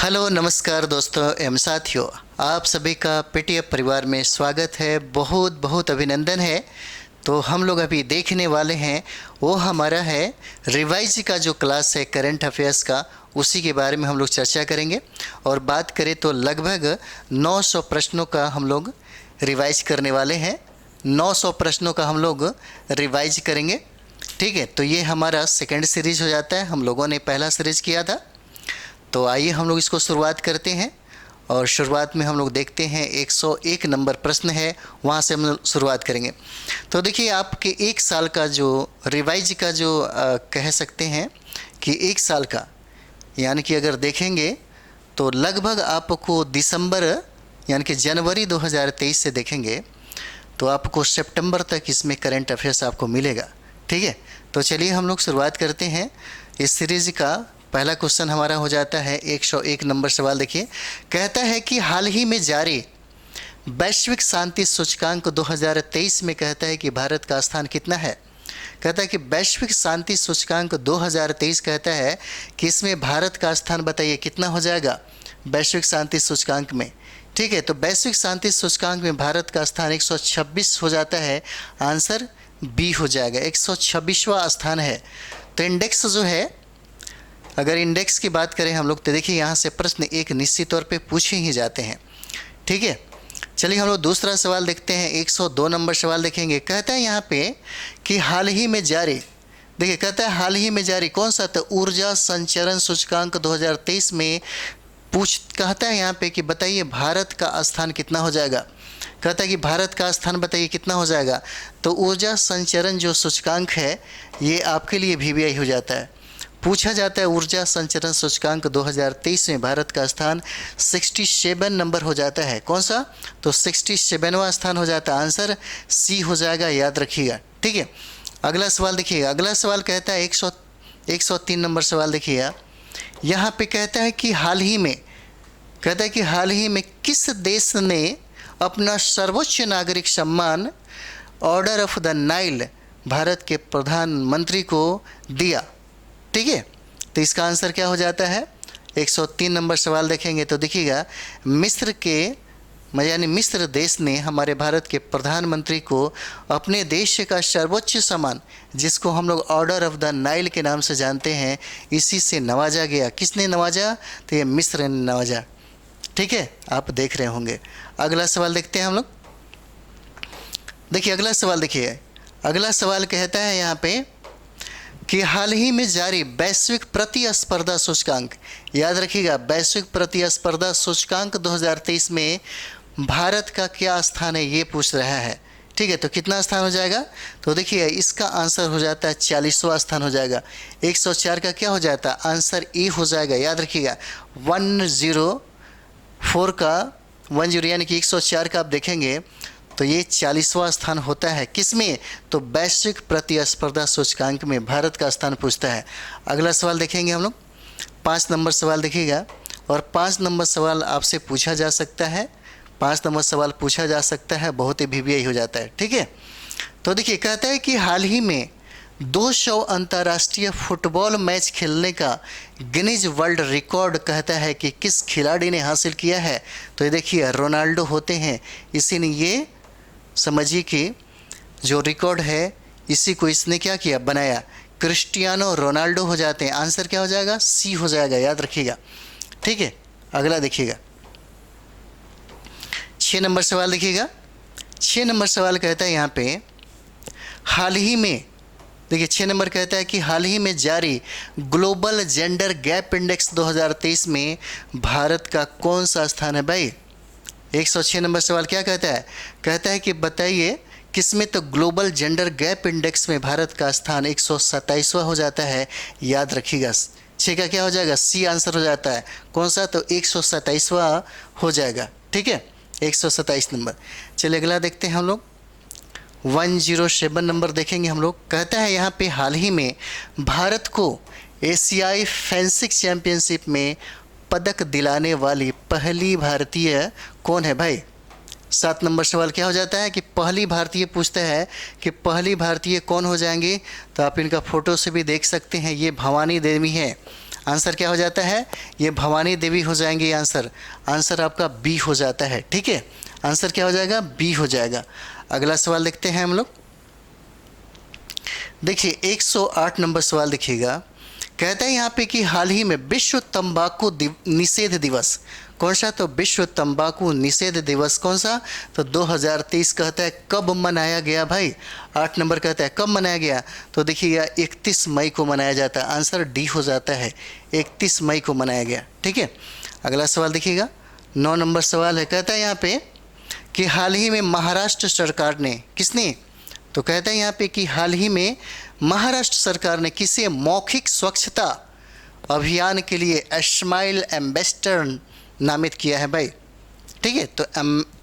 Hello नमस्कार दोस्तों एवं साथियों, आप सभी का पीटीएफ परिवार में स्वागत है। बहुत बहुत अभिनंदन है। तो हम लोग अभी देखने वाले हैं वो हमारा है रिवाइज का जो क्लास है करंट अफेयर्स का, उसी के बारे में हम लोग चर्चा करेंगे। और बात करें तो लगभग 900 प्रश्नों का हम लोग रिवाइज करने वाले हैं। 900 प्रश्नों का हम लोग रिवाइज करेंगे। ठीक है, तो ये हमारा सेकेंड सीरीज हो जाता है। हम लोगों ने पहला सीरीज किया था, तो आइए हम लोग इसको शुरुआत करते हैं। और शुरुआत में हम लोग देखते हैं 101 नंबर प्रश्न है, वहाँ से हम शुरुआत करेंगे। तो देखिए, आपके एक साल का जो रिवाइज का जो कह सकते हैं कि एक साल का, यानी कि अगर देखेंगे तो लगभग आपको दिसंबर यानी कि जनवरी 2023 से देखेंगे तो आपको सितंबर तक इसमें करंट अफेयर्स आपको मिलेगा। ठीक है, तो चलिए हम लोग शुरुआत करते हैं इस सीरीज़ का। पहला क्वेश्चन हमारा हो जाता है 101 नंबर सवाल। देखिए, कहता है कि हाल ही में जारी वैश्विक शांति सूचकांक 2023 में कहता है कि भारत का स्थान कितना है। कहता है कि वैश्विक शांति सूचकांक 2023 कहता है कि इसमें भारत का स्थान बताइए कितना हो जाएगा वैश्विक शांति सूचकांक में। ठीक है, तो वैश्विक शांति सूचकांक में भारत का स्थान 126 हो जाता है। आंसर बी हो जाएगा, 126वां स्थान है। तो इंडेक्स जो है, अगर इंडेक्स की बात करें हम लोग, तो देखिए यहाँ से प्रश्न एक निश्चित तौर पे पूछे ही जाते हैं। ठीक है, चलिए हम लोग दूसरा सवाल देखते हैं। 102 नंबर सवाल देखेंगे। कहता है यहाँ पे कि हाल ही में जारी, देखिए कहता है हाल ही में जारी कौन सा, तो ऊर्जा संचरण सूचकांक 2023 में कहता है यहाँ पे कि बताइए भारत का स्थान कितना हो जाएगा। कहता है कि भारत का स्थान बताइए कितना हो जाएगा। तो ऊर्जा संचरण जो सूचकांक है ये आपके लिए वीवीआई हो जाता है। पूछा जाता है ऊर्जा संचरण सूचकांक 2023 में भारत का स्थान 67 नंबर हो जाता है। कौन सा, तो 67वां स्थान हो जाता है। आंसर सी हो जाएगा, याद रखिएगा। ठीक है, अगला सवाल देखिएगा। अगला सवाल कहता है 103 नंबर सवाल देखिएगा। यहाँ पे कहता है कि हाल ही में, कहता है कि हाल ही में किस देश ने अपना सर्वोच्च नागरिक सम्मान order of the Nile Bharat के प्रधानमंत्री को दिया। ठीक है, तो इसका आंसर क्या हो जाता है। 103 नंबर सवाल देखेंगे तो देखिएगा, मिस्र के यानी मिस्र देश ने हमारे भारत के प्रधानमंत्री को अपने देश का सर्वोच्च सम्मान, जिसको हम लोग ऑर्डर ऑफ द नाइल के नाम से जानते हैं, इसी से नवाजा गया। किसने नवाजा, तो ये मिस्र ने नवाजा। ठीक है, आप देख रहे होंगे। अगला सवाल देखते हैं हम लोग। देखिए अगला सवाल, देखिए अगला सवाल कहता है यहाँ पे कि हाल ही में जारी वैश्विक प्रतिस्पर्धा सूचकांक, याद रखिएगा वैश्विक प्रतिस्पर्धा सूचकांक 2023 में भारत का क्या स्थान है ये पूछ रहा है। ठीक है, तो कितना स्थान हो जाएगा, तो देखिए इसका आंसर हो जाता है 40वां स्थान हो जाएगा। 104 का क्या हो जाता है, आंसर ए हो जाएगा। याद रखिएगा 104 का 10 यानी कि 104 का आप देखेंगे तो ये 40वां स्थान होता है। किसमें, तो वैश्विक प्रतिस्पर्धा सूचकांक में भारत का स्थान पूछता है। अगला सवाल देखेंगे हम लोग, 5 नंबर सवाल देखिएगा। और 5 नंबर सवाल आपसे पूछा जा सकता है, 5 नंबर सवाल पूछा जा सकता है, बहुत ही वीवीआई हो जाता है। ठीक है, तो देखिए कहता है कि हाल ही में 200 अंतर्राष्ट्रीय फुटबॉल मैच खेलने का गिनीज वर्ल्ड रिकॉर्ड कहता है कि किस खिलाड़ी ने हासिल किया है। तो ये देखिए रोनाल्डो होते हैं, इसी ने ये समझिए कि जो रिकॉर्ड है इसी को इसने क्या किया, बनाया। क्रिस्टियानो रोनाल्डो हो जाते हैं। आंसर क्या हो जाएगा, सी हो जाएगा, याद रखिएगा। ठीक है, अगला देखिएगा 6 नंबर सवाल देखिएगा। 6 नंबर सवाल कहता है यहाँ पे हाल ही में, देखिए 6 नंबर कहता है कि हाल ही में जारी ग्लोबल जेंडर गैप इंडेक्स 2023 में भारत का कौन सा स्थान है भाई। 106 नंबर सवाल क्या कहता है, कहता है कि बताइए किसमें, तो ग्लोबल जेंडर गैप इंडेक्स में भारत का स्थान 127वां हो जाता है। याद रखिएगा 6 का क्या हो जाएगा, सी आंसर हो जाता है। कौन सा, तो 127वां हो जाएगा। ठीक है, 127 नंबर। चलिए अगला देखते हैं हम लोग। 107 नंबर देखेंगे हम लोग। कहता है यहाँ पे हाल ही में भारत को एशियाई फेंसिंग चैंपियनशिप में पदक दिलाने वाली पहली भारतीय कौन है भाई। 7 नंबर सवाल क्या हो जाता है कि पहली भारतीय पूछता है कि पहली भारतीय कौन हो जाएंगे। तो आप इनका फ़ोटो से भी देख सकते हैं, ये भवानी देवी हैं। आंसर क्या हो जाता है, ये भवानी देवी हो जाएंगी आंसर। आंसर आपका बी हो जाता है। ठीक है, आंसर क्या हो जाएगा, बी हो जाएगा। अगला सवाल देखते हैं हम लोग। देखिए 108 नंबर सवाल देखिएगा। कहता है यहाँ पे कि हाल ही में विश्व तंबाकू निषेध दिवस कौन सा, तो विश्व तंबाकू निषेध दिवस कौन सा, तो 2023 कहता है कब मनाया गया भाई। 8 नंबर कहता है कब मनाया गया, तो देखिएगा 31 मई को मनाया जाता है। आंसर डी हो जाता है, 31 मई को मनाया गया। ठीक है, अगला सवाल देखिएगा 9 नंबर सवाल है। कहता है यहाँ पे कि हाल ही में महाराष्ट्र सरकार ने, किसने, तो कहता है यहाँ पे कि हाल ही में महाराष्ट्र सरकार ने किसे मौखिक स्वच्छता अभियान के लिए स्माइल एम्बेसडर नामित किया है भाई। ठीक है, तो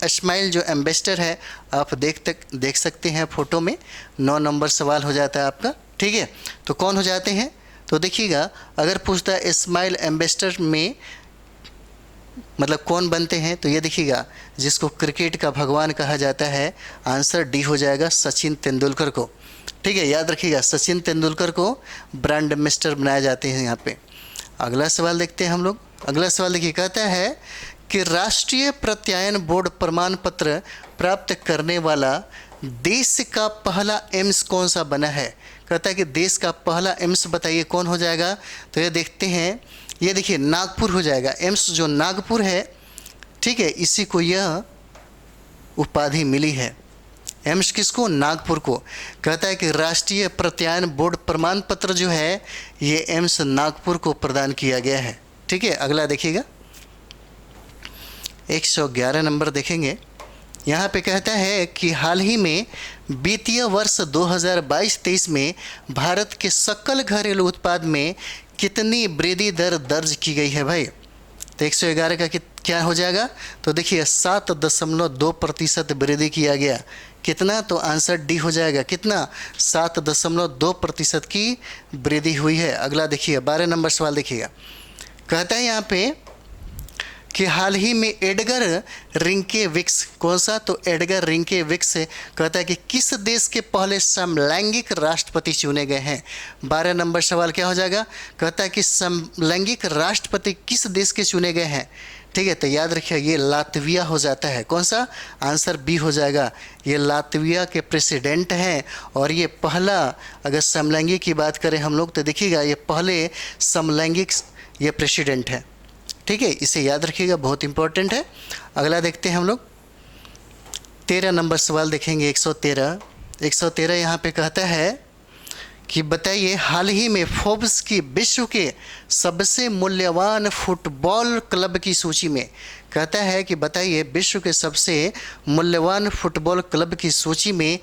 स्माइल जो एम्बेसडर है आप देख सकते हैं फोटो में। 9 नंबर सवाल हो जाता है आपका। ठीक है, तो कौन हो जाते हैं, तो देखिएगा अगर पूछता है स्माइल एम्बेसडर में मतलब कौन बनते हैं, तो ये देखिएगा जिसको क्रिकेट का भगवान कहा जाता है, आंसर डी हो जाएगा, सचिन तेंदुलकर को। ठीक है, याद रखिएगा सचिन तेंदुलकर को ब्रांड एम्बेसडर बनाए जाते हैं यहाँ पे। अगला सवाल देखते हैं हम लोग। अगला सवाल देखिए, कहता है कि राष्ट्रीय प्रत्यायन बोर्ड प्रमाण पत्र प्राप्त करने वाला देश का पहला एम्स कौन सा बना है। कहता है कि देश का पहला एम्स बताइए कौन हो जाएगा, तो ये देखते हैं, ये देखिए नागपुर हो जाएगा। एम्स जो नागपुर है, ठीक है, इसी को यह उपाधि मिली है। एम्स किसको, नागपुर को। कहता है कि राष्ट्रीय प्रत्यायन बोर्ड प्रमाण पत्र जो है ये एम्स नागपुर को प्रदान किया गया है। ठीक है, अगला देखिएगा 111 नंबर देखेंगे। यहाँ पे कहता है कि हाल ही में वित्तीय वर्ष 2022-23 में भारत के सकल घरेलू उत्पाद में कितनी वृद्धि दर दर्ज की गई है भाई। तो 111 का क्या हो जाएगा, तो देखिए 7.2% वृद्धि किया गया। कितना, तो आंसर डी हो जाएगा, कितना, 7.2% की वृद्धि हुई है। अगला देखिए 12 नंबर सवाल देखिएगा। कहता है यहाँ पे कि हाल ही में एडगर रिंकेविक्स कौन सा, तो एडगर रिंकेविक्स कहता है कि किस देश के पहले समलैंगिक राष्ट्रपति चुने गए हैं। 12 नंबर सवाल क्या हो जाएगा, कहता है कि समलैंगिक राष्ट्रपति किस देश के चुने गए हैं। ठीक है, तो याद रखिए ये लातविया हो जाता है। कौन सा, आंसर बी हो जाएगा, ये लातविया के प्रेसिडेंट हैं। और ये पहला, अगर समलैंगिक की बात करें हम लोग, तो देखिएगा ये पहले समलैंगिक ये प्रेसिडेंट है। ठीक है, इसे याद रखिएगा, बहुत इंपॉर्टेंट है। अगला देखते हैं हम लोग 13 नंबर सवाल देखेंगे। 113 यहाँ पे कहता है कि बताइए हाल ही में फोर्ब्स की विश्व के सबसे मूल्यवान फुटबॉल क्लब की सूची में, कहता है कि बताइए विश्व के सबसे मूल्यवान फुटबॉल क्लब की सूची में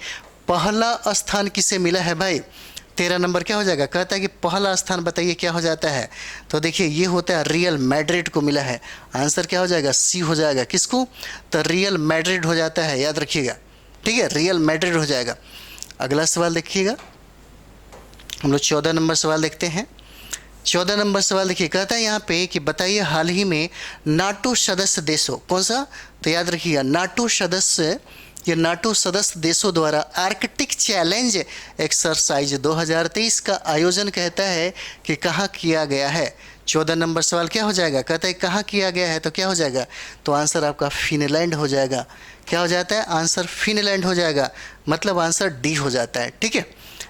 पहला स्थान किसे मिला है भाई। 13 नंबर क्या हो जाएगा, कहता है कि पहला स्थान बताइए क्या हो जाता है, तो देखिए ये होता है रियल मैड्रिड को मिला है। आंसर क्या हो जाएगा, सी हो जाएगा। किसको, तो रियल मैड्रिड हो जाता है, याद रखिएगा। ठीक है, रियल मैड्रिड हो जाएगा। अगला सवाल देखिएगा, हम लोग 14 नंबर सवाल देखते हैं। 14 नंबर सवाल देखिए, कहता है यहाँ पे कि बताइए हाल ही में नाटो सदस्य देशों कौन सा, तो याद रखिएगा नाटो सदस्य, ये नाटो सदस्य देशों द्वारा आर्कटिक चैलेंज एक्सरसाइज 2023 का आयोजन कहता है कि कहाँ किया गया है। 14 नंबर सवाल क्या हो जाएगा, कहता है कहाँ किया गया है, तो क्या हो जाएगा, तो आंसर आपका फिनलैंड हो जाएगा। क्या हो जाता है, आंसर फिनलैंड हो जाएगा, मतलब आंसर डी हो जाता है। ठीक है,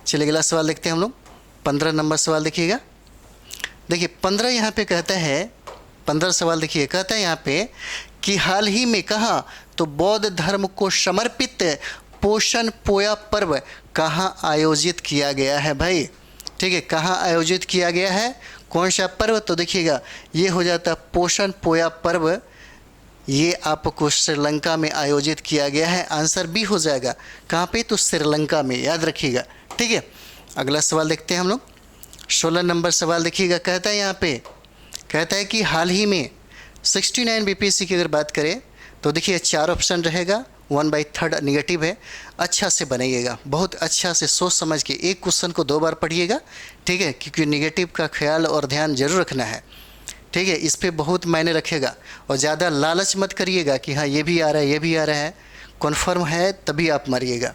चलिए अगला सवाल देखते हैं हम लोग। 15 नंबर सवाल देखिएगा। देखिए 15 यहाँ पे कहता है, 15 सवाल देखिए, कहता है यहाँ पे कि हाल ही में कहाँ, तो बौद्ध धर्म को समर्पित पोषण पोया पर्व कहाँ आयोजित किया गया है भाई। ठीक है, कहाँ आयोजित किया गया है, कौन सा पर्व, तो देखिएगा ये हो जाता है पोषण पोया पर्व, ये आपको श्रीलंका में आयोजित किया गया है। आंसर बी हो जाएगा, कहाँ पे, तो श्रीलंका में, याद रखिएगा। ठीक है, अगला सवाल देखते हैं हम लोग। 16 नंबर सवाल देखिएगा, कहता है यहाँ पे, कहता है कि हाल ही में 69 बीपीएससी की अगर बात करें तो देखिए 4 ऑप्शन रहेगा, 1/3 निगेटिव है। अच्छा से बनाइएगा, बहुत अच्छा से सोच समझ के एक क्वेश्चन को 2 बार पढ़िएगा। ठीक है, क्योंकि निगेटिव का ख्याल और ध्यान जरूर रखना है। ठीक है, इस पे बहुत मायने रखेगा। और ज़्यादा लालच मत करिएगा कि हाँ ये भी आ रहा है ये भी आ रहा है, कन्फर्म है तभी आप मारिएगा।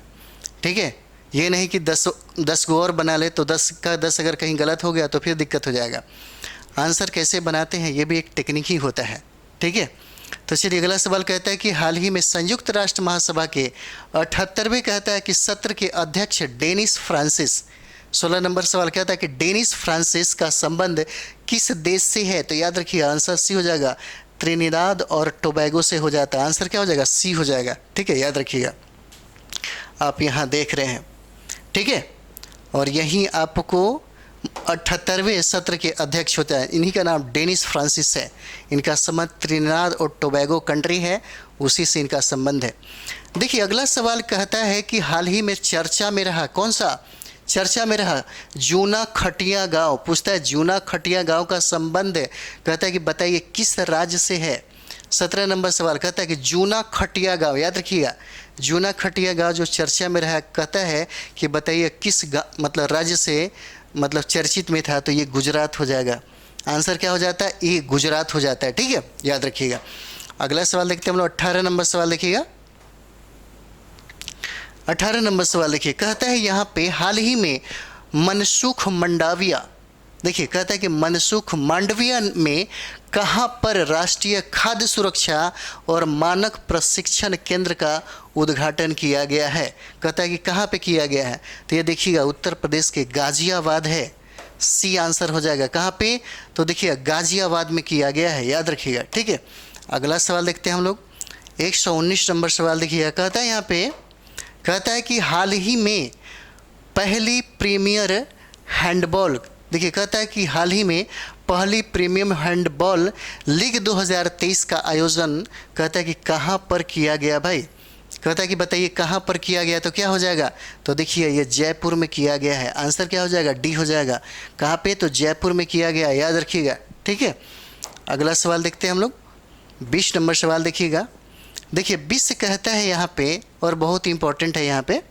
ठीक है, ये नहीं कि 10 गो और बना ले तो 10 का 10 अगर कहीं गलत हो गया तो फिर दिक्कत हो जाएगा। आंसर कैसे बनाते हैं ये भी एक टेक्निक ही होता है, ठीक है। तो चलिए अगला सवाल कहता है कि हाल ही में संयुक्त राष्ट्र महासभा के 78वें कहता है कि सत्र के अध्यक्ष डेनिस फ्रांसिस, 16 नंबर सवाल कहता है कि डेनिस फ्रांसिस का संबंध किस देश से है? तो याद रखिए आंसर सी हो जाएगा, त्रिनिदाद और टोबैगो से हो जाता है। आंसर क्या हो जाएगा? सी हो जाएगा, ठीक है, याद रखिएगा। आप यहाँ देख रहे हैं, ठीक है। और यहीं आपको 78वें सत्र के अध्यक्ष होता है, इन्हीं का नाम डेनिस फ्रांसिस है। इनका संबंध त्रिनिदाद और टोबैगो कंट्री है, उसी से इनका संबंध है। देखिए अगला सवाल कहता है कि हाल ही में चर्चा में रहा, कौन सा चर्चा में रहा? जूना खटिया गांव। पूछता है जूना खटिया गांव का संबंध कहता है कि बताइए किस राज्य से है? 17 नंबर सवाल कहता है कि जूना खटिया गांव, याद रखिएगा जूना खटिया गांव जो चर्चा में रहा, कहता है कि बताइए किस मतलब राज्य से मतलब चर्चित में था? तो ये गुजरात हो जाएगा। आंसर क्या हो जाता है? ये गुजरात हो जाता है, ठीक है, याद रखिएगा। अगला सवाल देखते हैं हम लोग, 18 नंबर सवाल देखिएगा। 18 नंबर सवाल देखिए, कहता है यहाँ पे हाल ही में मनसुख मंडाविया, देखिए कहता है कि मनसुख मांडविया में कहाँ पर राष्ट्रीय खाद्य सुरक्षा और मानक प्रशिक्षण केंद्र का उद्घाटन किया गया है? कहता है कि कहाँ पे किया गया है? तो ये देखिएगा उत्तर प्रदेश के गाजियाबाद है, सी आंसर हो जाएगा। कहाँ पे? तो देखिए गाजियाबाद में किया गया है, याद रखिएगा, ठीक है। अगला सवाल देखते हैं हम लोग, 119 नंबर सवाल देखिएगा। कहता है यहाँ पे, कहता है कि हाल ही में पहली प्रीमियर हैंडबॉल, देखिए कहता है कि हाल ही में पहली प्रीमियम हैंडबॉल लीग 2023 का आयोजन कहता है कि कहाँ पर किया गया भाई? कहता है कि बताइए कहाँ पर किया गया? तो क्या हो जाएगा? तो देखिए ये जयपुर में किया गया है। आंसर क्या हो जाएगा? डी हो जाएगा। कहाँ पे? तो जयपुर में किया गया, याद रखिएगा, ठीक है। अगला सवाल देखते हैं हम लोग, 20 नंबर सवाल देखिएगा। देखिए विश्व कहता है यहाँ पे, और बहुत इंपॉर्टेंट है यहाँ पे,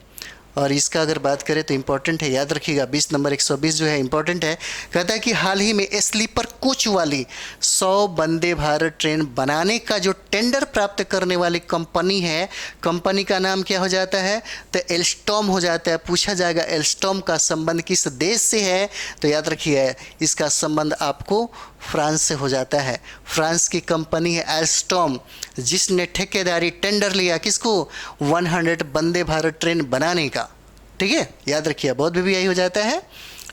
और इसका अगर बात करें तो इम्पॉर्टेंट है, याद रखिएगा। 20 नंबर 120 जो है इम्पॉर्टेंट है। कहता है कि हाल ही में स्लीपर कोच वाली 100 वंदे भारत ट्रेन बनाने का जो टेंडर प्राप्त करने वाली कंपनी है, कंपनी का नाम क्या हो जाता है? तो एल्स्टॉम हो जाता है। पूछा जाएगा एल्स्टॉम का संबंध किस देश से है? तो याद रखिए इसका संबंध आपको फ्रांस से हो जाता है। फ्रांस की कंपनी है एल्स्टॉम, जिसने ठेकेदारी टेंडर लिया किसको? 100 वंदे भारत ट्रेन बनाने का, ठीक है, याद रखिए। बहुत भी यही हो जाता है,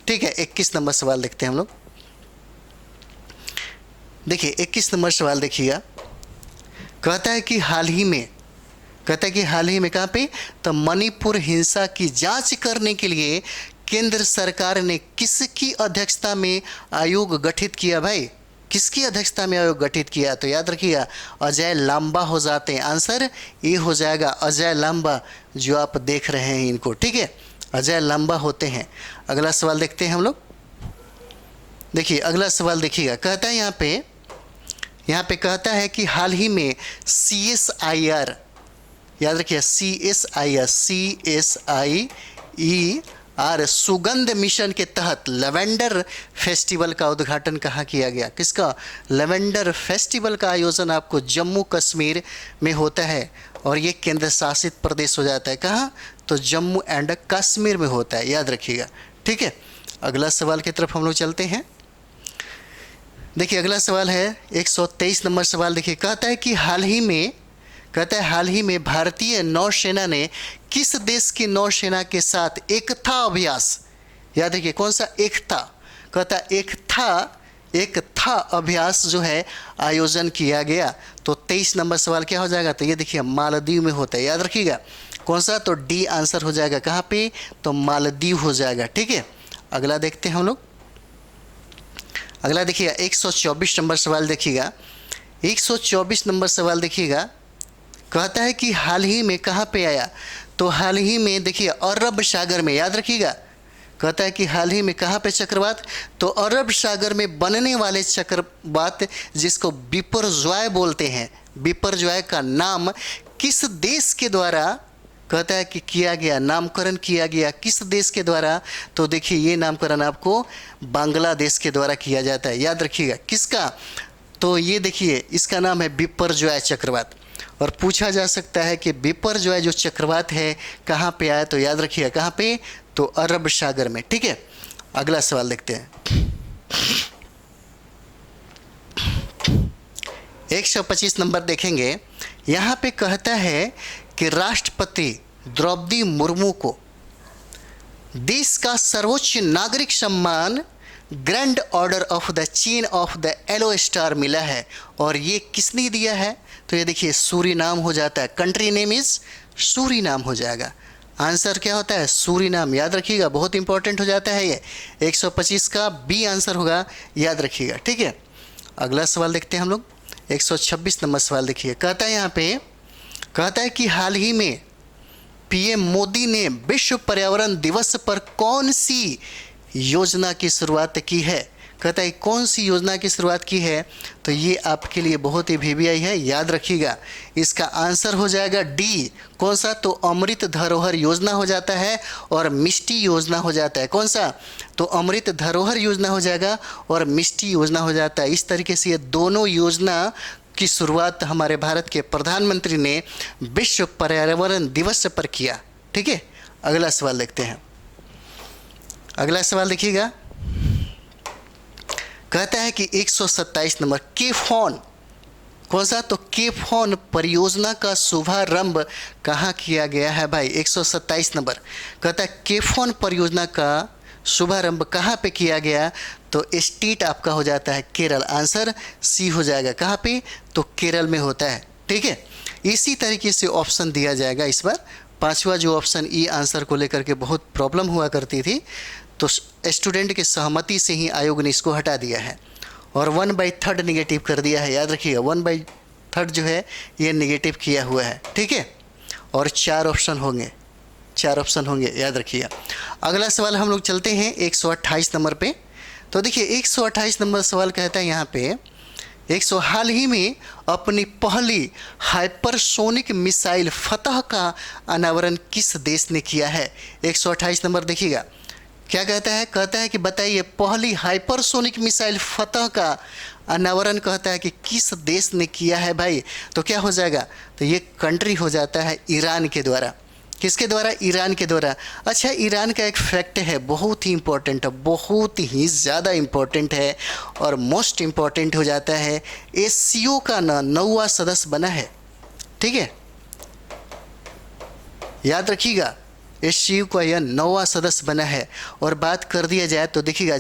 ठीक है। 21 नंबर सवाल देखते हैं हम लोग। देखिए 21 नंबर सवाल देखिएगा। कहता है कि हाल ही में, कहता है कि हाल ही में कहाँ पे? तो मणिपुर हिंसा की जांच करने के लिए केंद्र सरकार ने किसकी अध्यक्षता में आयोग गठित किया भाई? किसकी अध्यक्षता में आयोग गठित किया? तो याद रखिएगा अजय लांबा हो जाते हैं। आंसर ये हो जाएगा अजय लांबा, जो आप देख रहे हैं इनको, ठीक है, अजय लांबा होते हैं। अगला सवाल देखते हैं हम लोग। देखिए अगला सवाल देखिएगा। कहता है यहाँ पे कहता है कि हाल ही में CSIR, याद रखिए CSIR सुगंध मिशन के तहत लेवेंडर फेस्टिवल का उद्घाटन कहाँ किया गया? किसका? लेवेंडर फेस्टिवल का आयोजन आपको जम्मू कश्मीर में होता है, और ये केंद्र शासित प्रदेश हो जाता है। कहाँ? तो जम्मू एंड कश्मीर में होता है, याद रखिएगा, ठीक है। अगला सवाल की तरफ हम लोग चलते हैं। देखिए अगला सवाल है 123 नंबर सवाल। देखिए कहता है कि हाल ही में भारतीय नौसेना ने किस देश की नौसेना के साथ एकता अभ्यास, याद रखिए कौन सा? एकता, कहता है एकता अभ्यास जो है आयोजन किया गया। तो 23 नंबर सवाल क्या हो जाएगा? तो ये देखिए मालदीव में होता है, याद रखिएगा कौन सा? तो डी आंसर हो जाएगा। कहाँ पे? तो मालदीव हो जाएगा, ठीक है। अगला देखते हैं हम लोग। अगला देखिएगा 124 नंबर सवाल देखिएगा। 124 नंबर सवाल देखिएगा। कहता है कि हाल ही में कहाँ पे आया? तो हाल ही में देखिए अरब सागर में, याद रखिएगा। कहता है कि हाल ही में कहाँ पे चक्रवात? तो अरब सागर में बनने वाले चक्रवात जिसको बिपरजॉय बोलते हैं, बिपरजॉय का नाम किस देश के द्वारा कहता है कि किया गया, नामकरण किया गया किस देश के द्वारा? तो देखिए ये नामकरण आपको बांग्लादेश के द्वारा किया जाता है, याद रखिएगा। किसका? तो ये देखिए इसका नाम है बिपरजॉय चक्रवात। और पूछा जा सकता है कि बिपरजॉय जो चक्रवात है कहाँ पे आया? तो याद रखिएगा कहाँ पे? तो अरब सागर में, ठीक है। अगला सवाल देखते हैं। 125 नंबर देखेंगे, यहाँ पे कहता है कि राष्ट्रपति द्रौपदी मुर्मू को देश का सर्वोच्च नागरिक सम्मान grand order of the chain of the yellow star मिला है। और ये किसने दिया है? तो ये देखिए सूरीनाम हो जाता है, कंट्री नेम इज सूरीनाम हो जाएगा। आंसर क्या होता है? सूरीनाम। याद रखिएगा, बहुत इंपॉर्टेंट हो जाता है ये। 125 का बी आंसर होगा, याद रखिएगा, ठीक है। अगला सवाल देखते हैं हम लोग। 126 नंबर सवाल देखिए, कहता है यहाँ पे, कहता है कि हाल ही में पीएम मोदी ने विश्व पर्यावरण दिवस पर कौन सी योजना की शुरुआत की है? कहता है कौन सी योजना की शुरुआत की है? तो ये आपके लिए बहुत ही वीवीआई है, याद रखिएगा। इसका आंसर हो जाएगा डी। कौन सा? तो अमृत धरोहर योजना हो जाता है और मिष्टी योजना हो जाता है। कौन सा? तो अमृत धरोहर योजना हो जाएगा और मिष्टी योजना हो जाता है। इस तरीके से ये दोनों योजना की शुरुआत हमारे भारत के प्रधानमंत्री ने विश्व पर्यावरण दिवस पर किया, ठीक है। अगला सवाल देखते हैं। अगला सवाल देखिएगा, कहता है कि 127 नंबर केफॉन, कौन सा? तो केफॉन परियोजना का शुभारंभ कहाँ किया गया है भाई? 127 नंबर कहता है केफॉन परियोजना का शुभारंभ कहाँ पे किया गया? तो स्टेट आपका हो जाता है केरल। आंसर सी हो जाएगा। कहाँ पे? तो केरल में होता है, ठीक है। इसी तरीके से ऑप्शन दिया जाएगा इस बार। पांचवा जो ऑप्शन ई आंसर को लेकर के बहुत प्रॉब्लम हुआ करती थी, तो स्टूडेंट की सहमति से ही आयोग ने इसको हटा दिया है और 1/3 निगेटिव कर दिया है। याद रखिएगा, 1/3 जो है ये निगेटिव किया हुआ है, ठीक है। और 4 ऑप्शन होंगे, 4 ऑप्शन होंगे, याद रखिएगा। अगला सवाल हम लोग चलते हैं 128 नंबर पे। तो देखिए 128 नंबर सवाल कहता है यहाँ पे, हाल ही में अपनी पहली हाइपरसोनिक मिसाइल फतह का अनावरण किस देश ने किया है? 128 नंबर देखिएगा, क्या कहता है? कहता है कि बताइए पहली हाइपरसोनिक मिसाइल फतह का अनावरण कहता है कि किस देश ने किया है भाई? तो क्या हो जाएगा? तो ये कंट्री हो जाता है ईरान के द्वारा। किसके द्वारा? ईरान के द्वारा। अच्छा, ईरान का एक फैक्ट है, बहुत ही इंपॉर्टेंट है, बहुत ही ज़्यादा इंपॉर्टेंट है और मोस्ट इंपॉर्टेंट हो जाता है। एससीओ का 9वां सदस्य बना है, ठीक है, याद रखिएगा। एससीओ का यह 9वां सदस्य बना है। और बात कर दिया जाए तो देखिएगा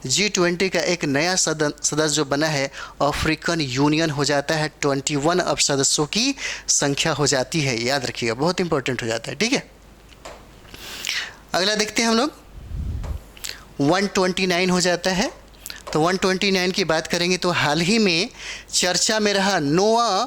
G20 का एक नया सदस्य जो बना है अफ्रीकन यूनियन हो जाता है। 21 अब सदस्यों की संख्या हो जाती है, याद रखिएगा, बहुत इंपॉर्टेंट हो जाता है, ठीक है। अगला देखते हैं हम लोग, 129 हो जाता है। तो 129 की बात करेंगे तो हाल ही में चर्चा में रहा नोआ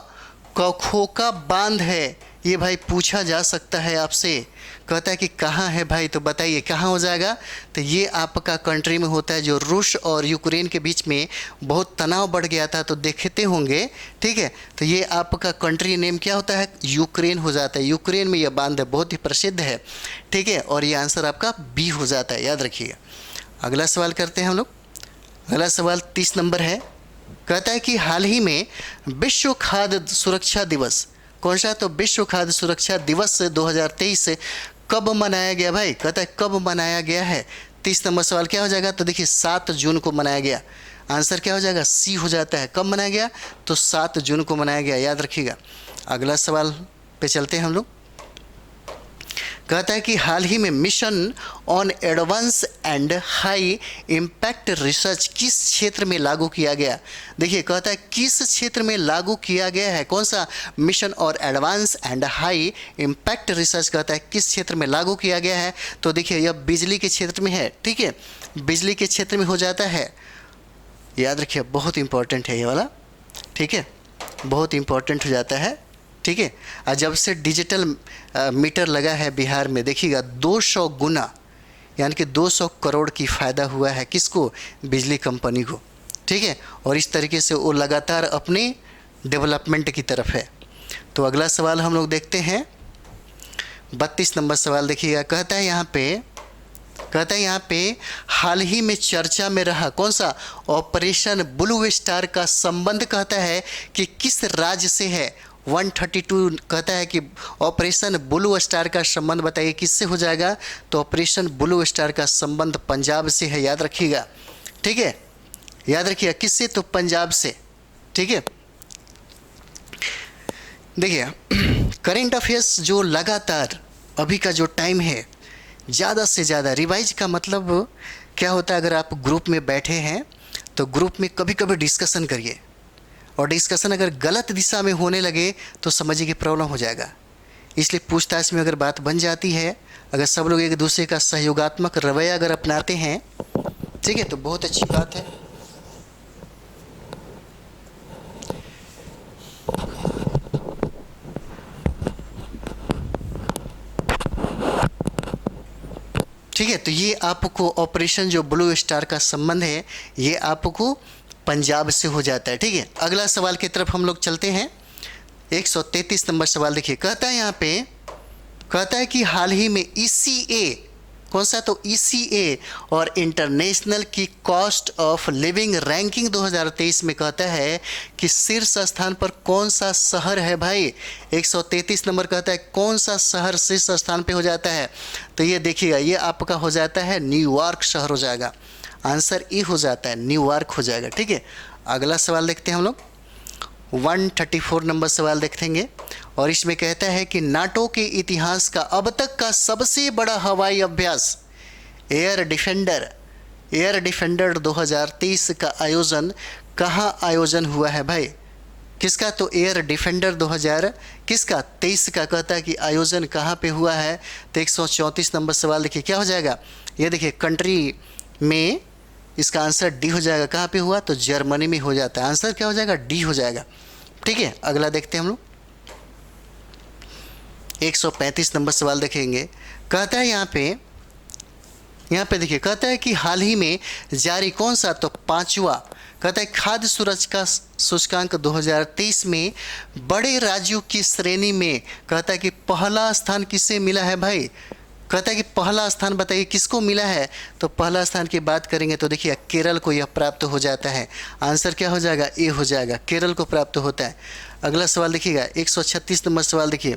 कखोका बांध है, ये भाई पूछा जा सकता है आपसे। कहता है कि कहाँ है भाई? तो बताइए कहाँ हो जाएगा? तो ये आपका कंट्री में होता है, जो रूस और यूक्रेन के बीच में बहुत तनाव बढ़ गया था, तो देखते होंगे, ठीक है। तो ये आपका कंट्री नेम क्या होता है? यूक्रेन हो जाता है। यूक्रेन में यह बांध है, बहुत ही प्रसिद्ध है, ठीक है। और ये आंसर आपका बी हो जाता है, याद रखिएगा। अगला सवाल करते हैं हम लोग। अगला सवाल 30 नंबर है। कहता है कि हाल ही में विश्व खाद्य सुरक्षा दिवस, कौन सा? तो विश्व खाद्य सुरक्षा दिवस 2023 कब मनाया गया भाई? कहता है कब मनाया गया है? 30 नंबर सवाल क्या हो जाएगा? तो देखिए 7 जून को मनाया गया। आंसर क्या हो जाएगा? सी हो जाता है। कब मनाया गया? तो 7 जून को मनाया गया, याद रखिएगा। अगला सवाल पे चलते हैं हम लोग। कहता है कि हाल ही में mission on advance and high impact research किस क्षेत्र में लागू किया गया? देखिए कहता है किस क्षेत्र में लागू किया गया है? कौन सा? मिशन और advance and high impact research कहता है किस क्षेत्र में लागू किया गया है? तो देखिए यह बिजली के क्षेत्र में है, ठीक है, बिजली के क्षेत्र में हो जाता है, याद रखिए, बहुत इंपॉर्टेंट है ये वाला, ठीक है, बहुत इंपॉर्टेंट हो जाता है, ठीक है। और जब से डिजिटल मीटर लगा है बिहार में, देखिएगा 200 गुना, यानी कि 200 करोड़ की फ़ायदा हुआ है किसको? बिजली कंपनी को, ठीक है। और इस तरीके से वो लगातार अपने डेवलपमेंट की तरफ है। तो अगला सवाल हम लोग देखते हैं, 32 नंबर सवाल देखिएगा। कहता है यहाँ पे हाल ही में चर्चा में रहा कौन सा? ऑपरेशन ब्लू स्टार का संबंध कहता है कि किस राज्य से है? 132 कहता है कि ऑपरेशन ब्लू स्टार का संबंध बताइए किससे हो जाएगा? तो ऑपरेशन ब्लू स्टार का संबंध पंजाब से है, याद रखिएगा, ठीक है, याद रखिएगा। किससे? तो पंजाब से, ठीक है। देखिए, करेंट अफेयर्स जो लगातार अभी का जो टाइम है, ज़्यादा से ज़्यादा रिवाइज का मतलब क्या होता है, अगर आप ग्रुप में बैठे हैं तो ग्रुप में कभी कभी डिस्कशन करिए, और डिस्कशन अगर गलत दिशा में होने लगे तो समझिए कि प्रॉब्लम हो जाएगा। इसलिए पूछताछ में अगर बात बन जाती है, अगर सब लोग एक दूसरे का सहयोगात्मक रवैया अगर अपनाते हैं, ठीक है, तो बहुत अच्छी बात है। ठीक है, तो ये आपको ऑपरेशन जो ब्लू स्टार का संबंध है, ये आपको पंजाब से हो जाता है। ठीक है, अगला सवाल की तरफ हम लोग चलते हैं। 133 नंबर सवाल देखिए, कहता है यहाँ पे, कहता है कि हाल ही में ECA, कौन सा, तो ECA और इंटरनेशनल की कॉस्ट ऑफ लिविंग रैंकिंग 2023 में कहता है कि शीर्ष स्थान पर कौन सा शहर है भाई। 133 नंबर कहता है कौन सा शहर शीर्ष स्थान पे हो जाता है, तो ये देखिएगा, ये आपका हो जाता है न्यूयॉर्क शहर हो जाएगा। आंसर ई हो जाता है, न्यूयॉर्क हो जाएगा। ठीक है, अगला सवाल देखते हैं हम लोग। 134 नंबर सवाल देखेंगे, और इसमें कहता है कि नाटो के इतिहास का अब तक का सबसे बड़ा हवाई अभ्यास एयर डिफेंडर 2023 का आयोजन कहाँ आयोजन हुआ है भाई। किसका, तो एयर डिफेंडर 2023 का कहता है कि आयोजन कहाँ पे हुआ है। तो 134 नंबर सवाल देखिए क्या हो जाएगा, ये देखिए कंट्री में, इसका आंसर डी हो जाएगा। कहाँ पे हुआ, तो जर्मनी में हो जाता है। आंसर क्या हो जाएगा, डी हो जाएगा। ठीक है, अगला देखते हैं हम लोग। 135 नंबर सवाल देखेंगे, कहता है यहाँ पे देखिए, कहता है कि हाल ही में जारी कौन सा, तो 5वां, कहता है खाद्य सुरक्षा सूचकांक 2023 में बड़े राज्यों की श्रेणी में कहता है कि पहला स्थान किसे मिला है भाई। कहता है कि पहला स्थान बताइए किसको मिला है, तो पहला स्थान की बात करेंगे तो देखिए केरल को यह प्राप्त हो जाता है। आंसर क्या हो जाएगा, ए हो जाएगा, केरल को प्राप्त होता है। अगला सवाल देखिएगा, 136 नंबर सवाल देखिए,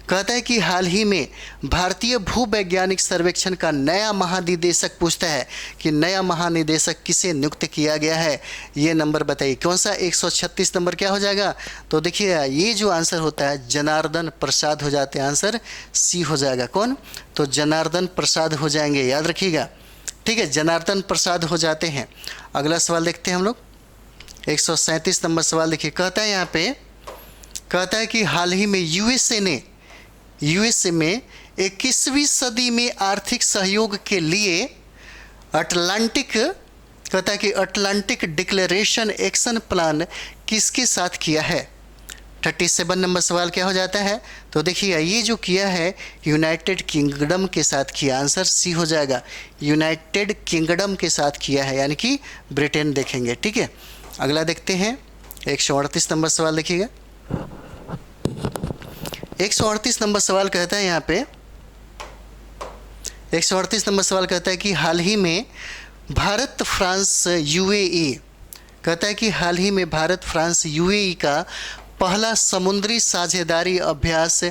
कहता है कि हाल ही में भारतीय भूवैज्ञानिक सर्वेक्षण का नया महानिदेशक, पूछता है कि नया महानिदेशक किसे नियुक्त किया गया है, ये नंबर बताइए कौन सा। 136 नंबर क्या हो जाएगा, तो देखिए ये जो आंसर होता है जनार्दन प्रसाद हो जाते हैं। आंसर सी हो जाएगा, कौन, तो जनार्दन प्रसाद हो जाएंगे, याद रखिएगा। ठीक है, जनार्दन प्रसाद हो जाते हैं। अगला सवाल देखते हैं हम लोग। 137 नंबर सवाल देखिए, कहता है यहाँ पे, कहता है कि हाल ही में यूएसए में 21वीं सदी में आर्थिक सहयोग के लिए अटलांटिक, कहता है कि अटलांटिक डिक्लेरेशन एक्शन प्लान किसके साथ किया है। 37 नंबर सवाल क्या हो जाता है, तो देखिए ये जो किया है यूनाइटेड किंगडम के साथ किया। आंसर सी हो जाएगा, यूनाइटेड किंगडम के साथ किया है, यानी कि ब्रिटेन देखेंगे। ठीक है, अगला देखते हैं। 138 नंबर सवाल देखिएगा। 138 नंबर सवाल कहता है यहाँ पे, 138 नंबर सवाल कहता है कि हाल ही में भारत फ्रांस यूएई, कहता है कि हाल ही में भारत फ्रांस यूएई का पहला समुद्री साझेदारी अभ्यास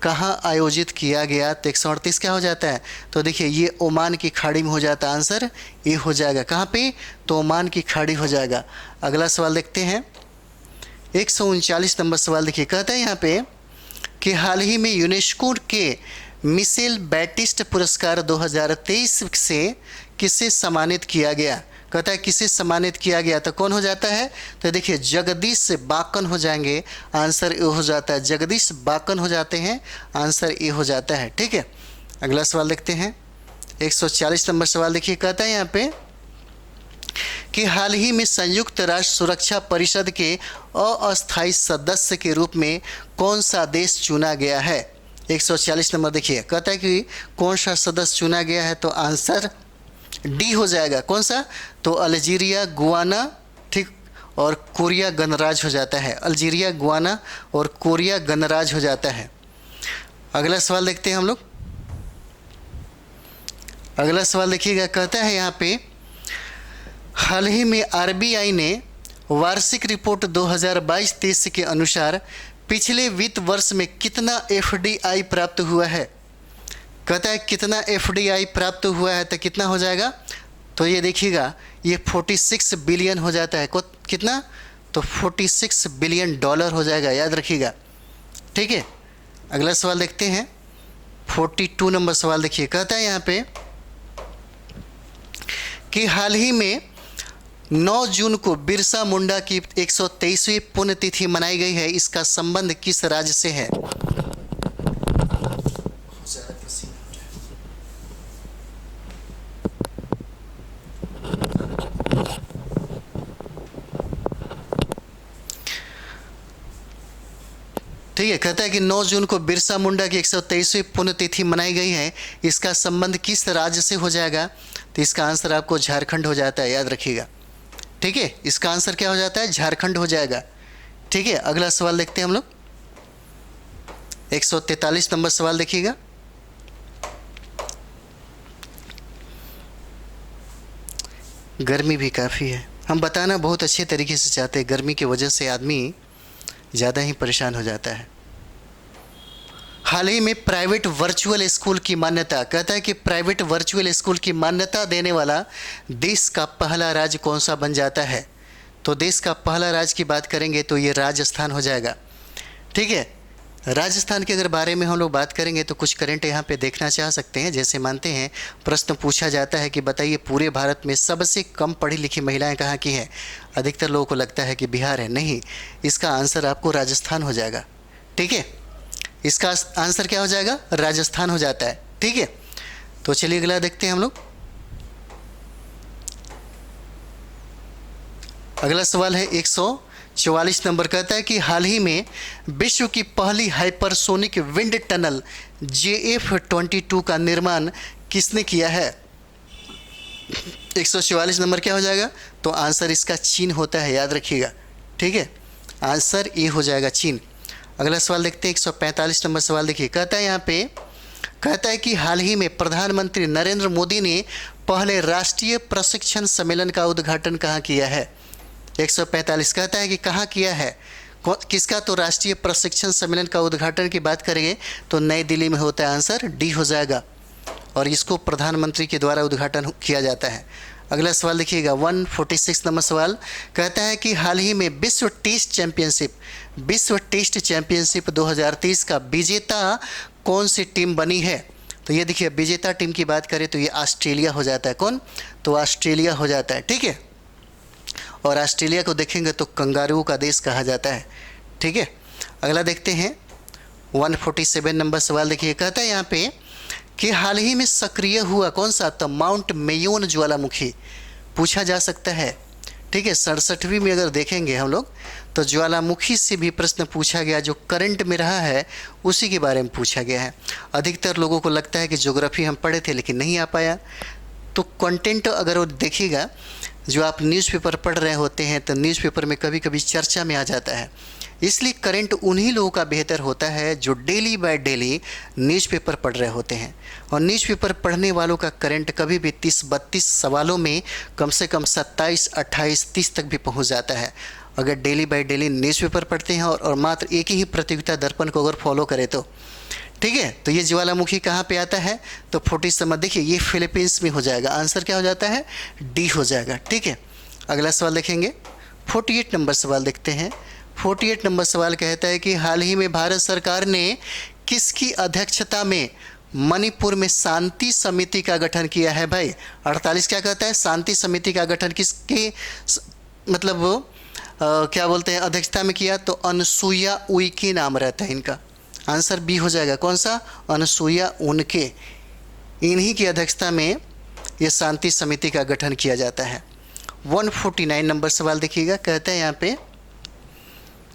कहाँ आयोजित किया गया। तो 138 क्या हो जाता है, तो देखिए ये ओमान की खाड़ी में हो जाता है। आंसर ये हो जाएगा, कहाँ पे, तो ओमान की खाड़ी हो जाएगा। अगला सवाल देखते हैं। 139 नंबर सवाल देखिए, कहता है यहाँ पे कि हाल ही में यूनेस्को के मिशेल बैटिस्ट पुरस्कार 2023 से किसे सम्मानित किया गया। कहता है किसे सम्मानित किया गया, तो कौन हो जाता है, तो देखिए जगदीश बाकन हो जाएंगे। आंसर ए हो जाता है, जगदीश बाकन हो जाते हैं। आंसर ए हो जाता है। ठीक है, अगला सवाल देखते हैं। 140 नंबर सवाल देखिए, कहता है यहाँ पे कि हाल ही में संयुक्त राष्ट्र सुरक्षा परिषद के अस्थायी सदस्य के रूप में कौन सा देश चुना गया है। 140 नंबर देखिए, कहता है कि कौन सा सदस्य चुना गया है, तो आंसर डी हो जाएगा। कौन सा, तो अल्जीरिया, गुआना, ठीक, और कोरिया गणराज्य हो जाता है। अल्जीरिया, गुआना और कोरिया गणराज्य हो जाता है। अगला सवाल देखते हैं हम लोग। अगला सवाल देखिएगा, कहता है यहाँ पे हाल ही में आरबीआई ने वार्षिक रिपोर्ट 2022-23 के अनुसार पिछले वित्त वर्ष में कितना एफडीआई प्राप्त हुआ है। कहता है कितना एफडीआई प्राप्त हुआ है, तो कितना हो जाएगा, तो ये देखिएगा ये 46 बिलियन हो जाता है। कितना, तो 46 बिलियन डॉलर हो जाएगा, याद रखिएगा। ठीक है, अगला सवाल देखते हैं। 42 नंबर सवाल देखिए, कहता है यहाँ पे कि हाल ही में 9 जून को बिरसा मुंडा की 123वीं पुण्यतिथि मनाई गई है, इसका संबंध किस राज्य से है? ठीक है, कहता है कि 9 जून को बिरसा मुंडा की 123वीं पुण्यतिथि मनाई गई है, इसका संबंध किस राज्य से हो जाएगा? तो इसका आंसर आपको झारखंड हो जाता है, याद रखिएगा। ठीक है, इसका आंसर क्या हो जाता है? झारखंड हो जाएगा। ठीक है, अगला सवाल देखते हैं हम लोग। 143 नंबर सवाल देखिएगा। गर्मी भी काफ़ी है, हम बताना बहुत अच्छे तरीके से चाहते हैं, गर्मी की वजह से आदमी ज़्यादा ही परेशान हो जाता है। हाल ही में प्राइवेट वर्चुअल स्कूल की मान्यता, कहता है कि प्राइवेट वर्चुअल स्कूल की मान्यता देने वाला देश का पहला राज्य कौन सा बन जाता है? तो देश का पहला राज्य की बात करेंगे तो ये राजस्थान हो जाएगा। ठीक है, राजस्थान के अगर बारे में हम लोग बात करेंगे तो कुछ करंट यहाँ पे देखना चाह सकते हैं। जैसे मानते हैं, प्रश्न पूछा जाता है कि बताइए पूरे भारत में सबसे कम पढ़ी लिखी महिलाएं कहाँ की हैं? अधिकतर लोगों को लगता है कि बिहार है, नहीं, इसका आंसर आपको राजस्थान हो जाएगा। ठीक है, इसका आंसर क्या हो जाएगा? राजस्थान हो जाता है। ठीक है, तो चलिए अगला देखते हैं हम लोग। अगला सवाल है 144 नंबर, कहता है कि हाल ही में विश्व की पहली हाइपरसोनिक विंड टनल JF-22 का निर्माण किसने किया है? 144 नंबर क्या हो जाएगा? तो आंसर इसका चीन होता है, याद रखिएगा। ठीक है, आंसर ए हो जाएगा, चीन। अगला सवाल देखते हैं 145 नंबर सवाल देखिए, कहता है यहाँ पे, कहता है कि हाल ही में प्रधानमंत्री नरेंद्र मोदी ने पहले राष्ट्रीय प्रशिक्षण सम्मेलन का उद्घाटन कहाँ किया है? 145 कहता है कि कहाँ किया है, किसका? तो राष्ट्रीय प्रशिक्षण सम्मेलन का उद्घाटन की बात करेंगे तो नई दिल्ली में होता है, आंसर डी हो जाएगा, और इसको प्रधानमंत्री के द्वारा उद्घाटन किया जाता है। अगला सवाल देखिएगा 146 नंबर सवाल, कहता है कि हाल ही में विश्व टेस्ट चैंपियनशिप 2023 का विजेता कौन सी टीम बनी है? तो ये देखिए, विजेता टीम की बात करें तो ये ऑस्ट्रेलिया हो जाता है। कौन? तो ऑस्ट्रेलिया हो जाता है। ठीक है, और ऑस्ट्रेलिया को देखेंगे तो कंगारू का देश कहा जाता है। ठीक है, अगला देखते हैं 147 नंबर सवाल देखिए, कहता है यहाँ पे कि हाल ही में सक्रिय हुआ कौन सा? तो माउंट मेयोन ज्वालामुखी पूछा जा सकता है। ठीक है, 67वीं में अगर देखेंगे हम लोग तो ज्वालामुखी से भी प्रश्न पूछा गया, जो करंट में रहा है उसी के बारे में पूछा गया है। अधिकतर लोगों को लगता है कि ज्योग्राफी हम पढ़े थे लेकिन नहीं आ पाया, तो कंटेंट अगर वो देखिएगा, जो आप न्यूज़पेपर पढ़ रहे होते हैं तो न्यूज़पेपर में कभी कभी चर्चा में आ जाता है, इसलिए करंट उन्हीं लोगों का बेहतर होता है जो डेली बाय डेली न्यूज़पेपर पढ़ रहे होते हैं। और न्यूज़पेपर पढ़ने वालों का करंट कभी भी 30-32 सवालों में कम से कम 27, 28, 30 तक भी पहुंच जाता है, अगर डेली बाय डेली न्यूज़पेपर पढ़ते हैं और मात्र एक ही प्रतियोगिता दर्पण को अगर फॉलो करें तो। ठीक है, तो ये ज्वालामुखी कहाँ पे आता है? तो 40 नंबर देखिए, ये फिलीपींस में हो जाएगा, आंसर क्या हो जाता है? डी हो जाएगा। ठीक है, अगला सवाल देखेंगे 48 नंबर सवाल देखते हैं। 48 नंबर सवाल कहता है कि हाल ही में भारत सरकार ने किसकी अध्यक्षता में मणिपुर में शांति समिति का गठन किया है? भाई 48 क्या कहता है? शांति समिति का गठन किसके मतलब क्या बोलते हैं अध्यक्षता में किया? तो अनसुईया उइके नाम रहता है इनका, आंसर बी हो जाएगा। कौन सा? अनसुईया उनके, इन्हीं की अध्यक्षता में यह शांति समिति का गठन किया जाता है। 149 नंबर सवाल देखिएगा, कहता है यहाँ पे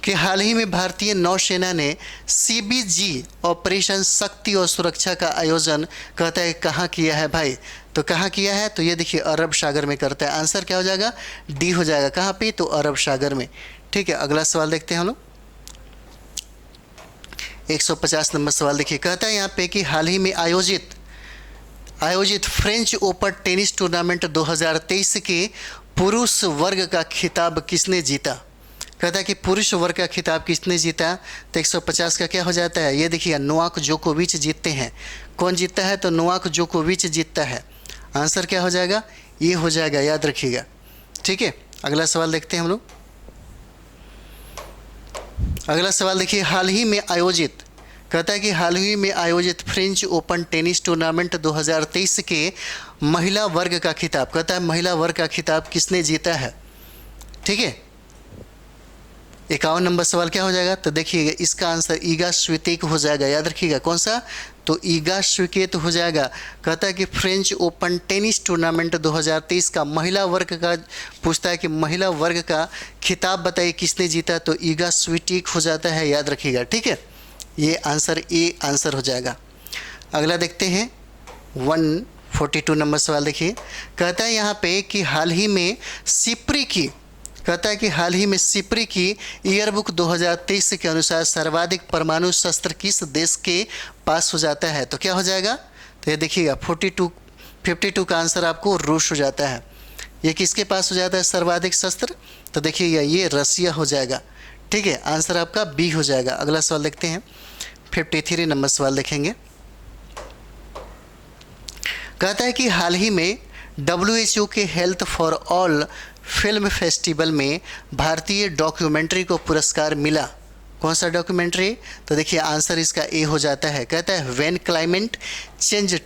कि हाल ही में भारतीय नौसेना ने CBG ऑपरेशन शक्ति और सुरक्षा का आयोजन, कहता है कहाँ किया है भाई? तो कहाँ किया है? तो ये देखिए अरब सागर में करता है, आंसर क्या हो जाएगा? डी हो जाएगा। कहाँ पे? तो अरब सागर में। ठीक है, अगला सवाल देखते हैं हम लोग 150 नंबर सवाल देखिए, कहता है यहाँ पे कि हाल ही में आयोजित फ्रेंच ओपन टेनिस टूर्नामेंट 2023 के पुरुष वर्ग का खिताब किसने जीता? कहता है कि पुरुष वर्ग का खिताब किसने जीता? तो 150 का क्या हो जाता है? ये देखिए नोवाक जोकोविच जीतते हैं। कौन जीतता है? तो नोवाक जोकोविच जीतता है। आंसर क्या हो जाएगा? ये हो जाएगा, याद रखिएगा। ठीक है, अगला सवाल देखते हैं हम लोग अगला सवाल देखिए, हाल ही में आयोजित, कहता है कि हाल ही में आयोजित फ्रेंच ओपन टेनिस टूर्नामेंट 2023 के महिला वर्ग का खिताब, कहता है महिला वर्ग का खिताब किसने जीता है। ठीक है, 51 नंबर सवाल क्या हो जाएगा, तो देखिएगा इसका आंसर ईगा स्वितेक हो जाएगा, याद रखिएगा कौन सा, तो ईगा स्वितेक हो जाएगा। कहता है कि फ्रेंच ओपन टेनिस टूर्नामेंट 2023 का महिला वर्ग का पूछता है कि महिला वर्ग का खिताब बताइए किसने जीता, तो ईगा स्वितेक हो जाता है, याद रखिएगा। ठीक है, ये आंसर ए आंसर हो जाएगा। अगला देखते हैं 142 नंबर सवाल देखिए, कहता है यहाँ पे कि हाल ही में सिप्री की, कहता है कि हाल ही में सिप्री की ईयरबुक 2023 के अनुसार सर्वाधिक परमाणु शस्त्र किस देश के पास हो जाता है, तो क्या हो जाएगा, तो ये देखिएगा 52 का आंसर आपको रूस हो जाता है। ये किसके पास हो जाता है सर्वाधिक शस्त्र, तो देखिएगा ये रसिया हो जाएगा। ठीक है, आंसर आपका बी हो जाएगा। अगला सवाल देखते हैं 53 नंबर सवाल देखेंगे, कहता है कि हाल ही में WHO के health for all film festival में भारतीय डॉक्यूमेंट्री को पुरस्कार मिला, कौन सा डॉक्यूमेंट्री, तो देखिए आंसर इसका ए हो जाता है। कहता है when climate change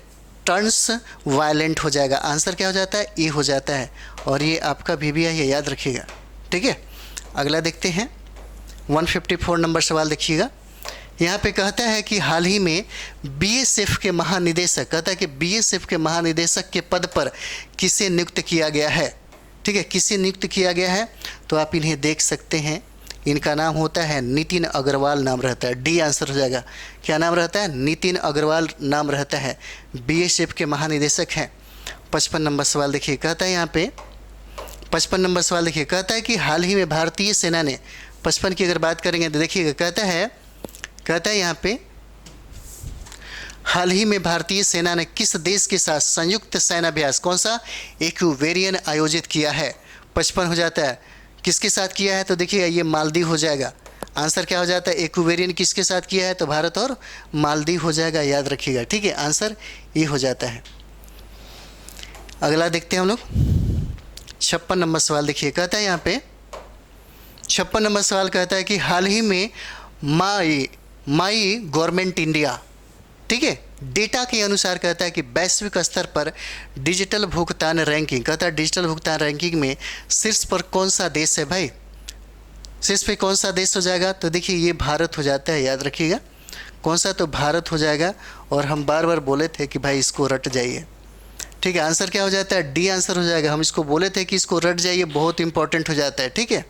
turns violent हो जाएगा, आंसर क्या हो जाता है, ए हो जाता है, और ये आपका VBI है, याद रखिएगा। ठीक है, अगला देखते हैं 154 नंबर सवाल देखिएगा, यहाँ पे कहता है कि हाल ही में BSF के महानिदेशक, कहता है कि BSF के महानिदेशक के पद पर किसे नियुक्त किया गया है। ठीक है, किसे नियुक्त किया गया है, तो आप इन्हें देख सकते हैं, इनका नाम होता है नितिन अग्रवाल नाम रहता है, डी आंसर हो जाएगा। क्या नाम रहता है, नितिन अग्रवाल नाम रहता है, BSF के महानिदेशक हैं। 55 नंबर सवाल देखिए, कहता है यहाँ पे 55 नंबर सवाल देखिए, कहता है कि हाल ही में भारतीय सेना ने, 55 की अगर बात करेंगे तो देखिएगा कहता है यहाँ पे हाल ही में भारतीय सेना ने किस देश के साथ संयुक्त सेनाभ्यास, कौन सा, एक्वेरियन आयोजित किया है। 55 हो जाता है, किसके साथ किया है, तो देखिए ये मालदीव हो जाएगा। आंसर क्या हो जाता है, एक्वेरियन किसके साथ किया है, तो भारत और मालदीव हो जाएगा, याद रखिएगा। ठीक है, आंसर ये हो जाता है। अगला देखते हैं हम लोग 56 नंबर सवाल देखिए, कहता है यहाँ पे 56 नंबर सवाल कहता है कि हाल ही में माई गवर्नमेंट इंडिया, ठीक है, डेटा के अनुसार कहता है कि वैश्विक स्तर पर डिजिटल भुगतान रैंकिंग, कहता है डिजिटल भुगतान रैंकिंग में शीर्ष पर कौन सा देश है भाई, शीर्ष पे कौन सा देश हो जाएगा, तो देखिए ये भारत हो जाता है, याद रखिएगा कौन सा, तो भारत हो जाएगा। और हम बार बार बोले थे कि भाई इसको रट जाइए। ठीक है, आंसर क्या हो जाता है, डी आंसर हो जाएगा। हम इसको बोले थे कि इसको रट जाइए, बहुत इंपॉर्टेंट हो जाता है। ठीक है,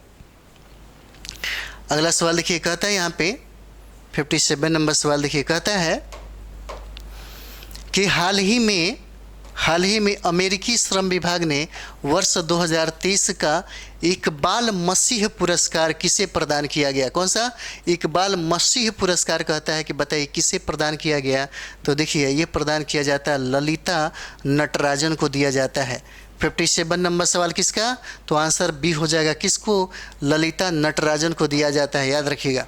अगला सवाल देखिए, कहता है यहाँ पे 57 नंबर सवाल देखिए, कहता है कि हाल ही में अमेरिकी श्रम विभाग ने वर्ष 2023 का इकबाल मसीह पुरस्कार किसे प्रदान किया गया, कौन सा, इकबाल मसीह पुरस्कार कहता है कि बताइए किसे प्रदान किया गया, तो देखिए ये प्रदान किया जाता है ललिता नटराजन को दिया जाता है। 57 नंबर सवाल किसका, तो आंसर बी हो जाएगा, किसको, ललिता नटराजन को दिया जाता है, याद रखिएगा।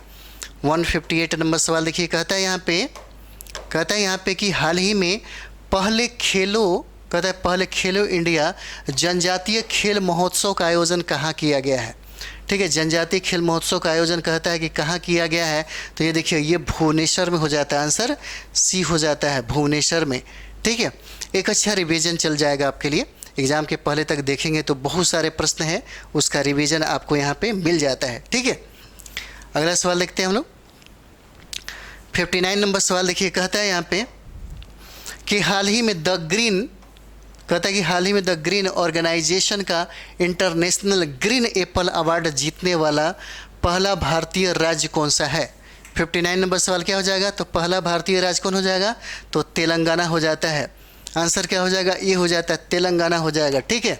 158 नंबर सवाल देखिए, कहता है यहाँ पे कि हाल ही में पहले खेलो इंडिया जनजातीय खेल महोत्सव का आयोजन कहाँ किया गया है। ठीक है, जनजातीय खेल महोत्सव का आयोजन कहता है कि कहाँ किया गया है, तो ये देखिए ये भुवनेश्वर में हो जाता है, आंसर सी हो जाता है, भुवनेश्वर में। ठीक है, एक अच्छा रिवीजन चल जाएगा आपके लिए, एग्ज़ाम के पहले तक देखेंगे तो बहुत सारे प्रश्न हैं, उसका रिवीजन आपको यहाँ पे मिल जाता है। ठीक है, अगला सवाल देखते हैं हम लोग 59 नंबर सवाल देखिए, कहता है यहाँ पे कि हाल ही में द ग्रीन ऑर्गेनाइजेशन का इंटरनेशनल ग्रीन एप्पल अवार्ड जीतने वाला पहला भारतीय राज्य कौन सा है। 59 नंबर सवाल क्या हो जाएगा, तो पहला भारतीय राज्य कौन हो जाएगा, तो तेलंगाना हो जाता है। आंसर क्या हो जाएगा, ये हो जाता है, तेलंगाना हो जाएगा। ठीक है,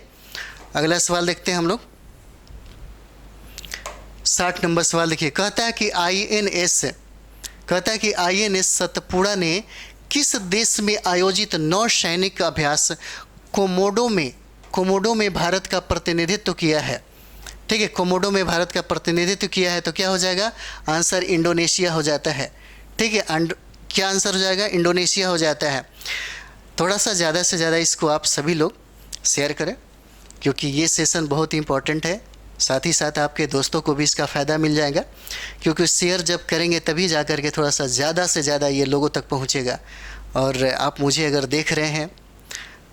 अगला सवाल देखते हैं हम लोग 60 नंबर सवाल देखिए, कहता है कि INS सतपुड़ा ने किस देश में आयोजित नौसैनिक अभ्यास कोमोडो में भारत का प्रतिनिधित्व किया है। ठीक है, कोमोडो में भारत का प्रतिनिधित्व किया है, तो क्या हो जाएगा, आंसर इंडोनेशिया हो जाता है। ठीक है, क्या आंसर हो जाएगा, इंडोनेशिया हो जाता है। थोड़ा सा ज़्यादा से ज़्यादा इसको आप सभी लोग शेयर करें, क्योंकि ये सेशन बहुत इंपॉर्टेंट है, साथ ही साथ आपके दोस्तों को भी इसका फ़ायदा मिल जाएगा, क्योंकि शेयर जब करेंगे तभी जा कर के थोड़ा सा ज़्यादा से ज़्यादा ये लोगों तक पहुँचेगा। और आप मुझे अगर देख रहे हैं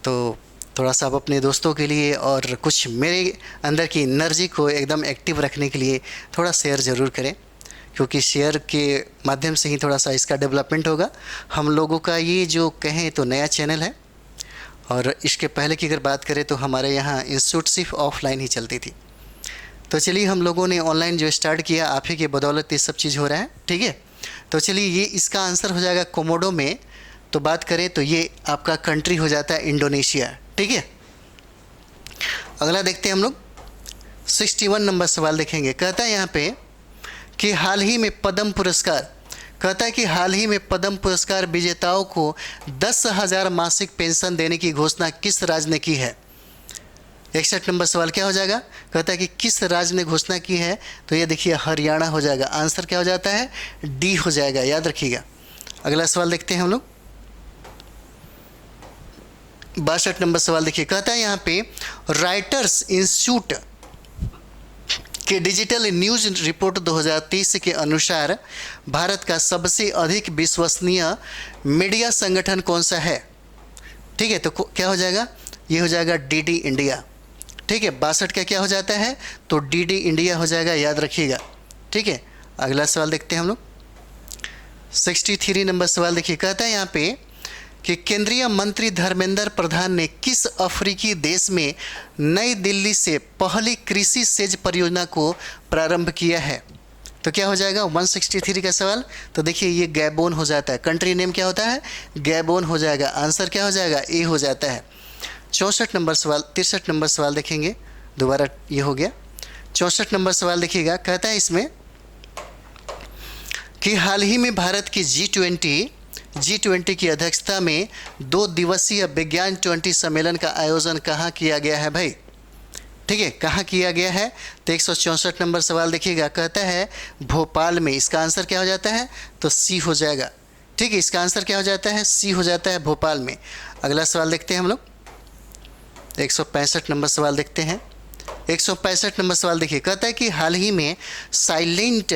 तो थोड़ा सा आप अपने दोस्तों के लिए और कुछ मेरे अंदर की एनर्जी को एकदम एक्टिव रखने के लिए थोड़ा शेयर ज़रूर करें, क्योंकि शेयर के माध्यम से ही थोड़ा सा इसका डेवलपमेंट होगा। हम लोगों का ये जो कहें तो नया चैनल है, और इसके पहले की अगर बात करें तो हमारे यहाँ इंस्टीट्यूट सिर्फ ऑफलाइन ही चलती थी। तो चलिए हम लोगों ने ऑनलाइन जो स्टार्ट किया, आप ही के बदौलत ये सब चीज़ हो रहा है, ठीक है। तो चलिए ये इसका आंसर हो जाएगा कोमोडो में। तो बात करें तो ये आपका कंट्री हो जाता है इंडोनेशिया, ठीक है। अगला देखते हैं हम लोग 61 नंबर सवाल देखेंगे। कहता है यहाँ पे कि हाल ही में पद्म पुरस्कार, कहता है कि हाल ही में पद्म पुरस्कार विजेताओं को 10,000 मासिक पेंशन देने की घोषणा किस राज्य ने की है। 61 नंबर सवाल क्या हो जाएगा, कहता है कि किस राज्य ने घोषणा की है। तो ये देखिए हरियाणा हो जाएगा। आंसर क्या हो जाता है, डी हो जाएगा, याद रखिएगा। अगला सवाल देखते हैं हम लोग 62 नंबर सवाल देखिए। कहता है यहाँ पे राइटर्स इंस्टीट्यूट के डिजिटल न्यूज रिपोर्ट 2023 के अनुसार भारत का सबसे अधिक विश्वसनीय मीडिया संगठन कौन सा है। ठीक है, तो क्या हो जाएगा, ये हो जाएगा डीडी इंडिया। ठीक है, 62 का क्या हो जाता है, तो डीडी इंडिया हो जाएगा, याद रखिएगा। ठीक है, अगला सवाल देखते हैं हम लोग 63 नंबर सवाल देखिए। कहता है यहाँ पे कि केंद्रीय मंत्री धर्मेंद्र प्रधान ने किस अफ्रीकी देश में नई दिल्ली से पहली कृषि सेच परियोजना को प्रारंभ किया है। तो क्या हो जाएगा 163 का सवाल, तो देखिए ये गैबोन हो जाता है। कंट्री नेम क्या होता है, गैबोन हो जाएगा। आंसर क्या हो जाएगा, ए हो जाता है। 63 नंबर सवाल देखेंगे, दोबारा ये हो गया। 64 नंबर सवाल देखिएगा। कहता है इसमें कि हाल ही में भारत की G20 की अध्यक्षता में 2 दिवसीय विज्ञान 20 सम्मेलन का आयोजन कहाँ किया गया है भाई। ठीक है, कहाँ किया गया है, तो 164 नंबर सवाल देखिएगा। कहता है भोपाल में। इसका आंसर क्या हो जाता है, तो सी हो जाएगा। ठीक है, इसका आंसर क्या हो जाता है, सी हो जाता है, भोपाल में। अगला सवाल देखते हैं हम लोग 165 नंबर सवाल देखते हैं। 165 नंबर सवाल देखिए। कहता है कि हाल ही में साइलेंट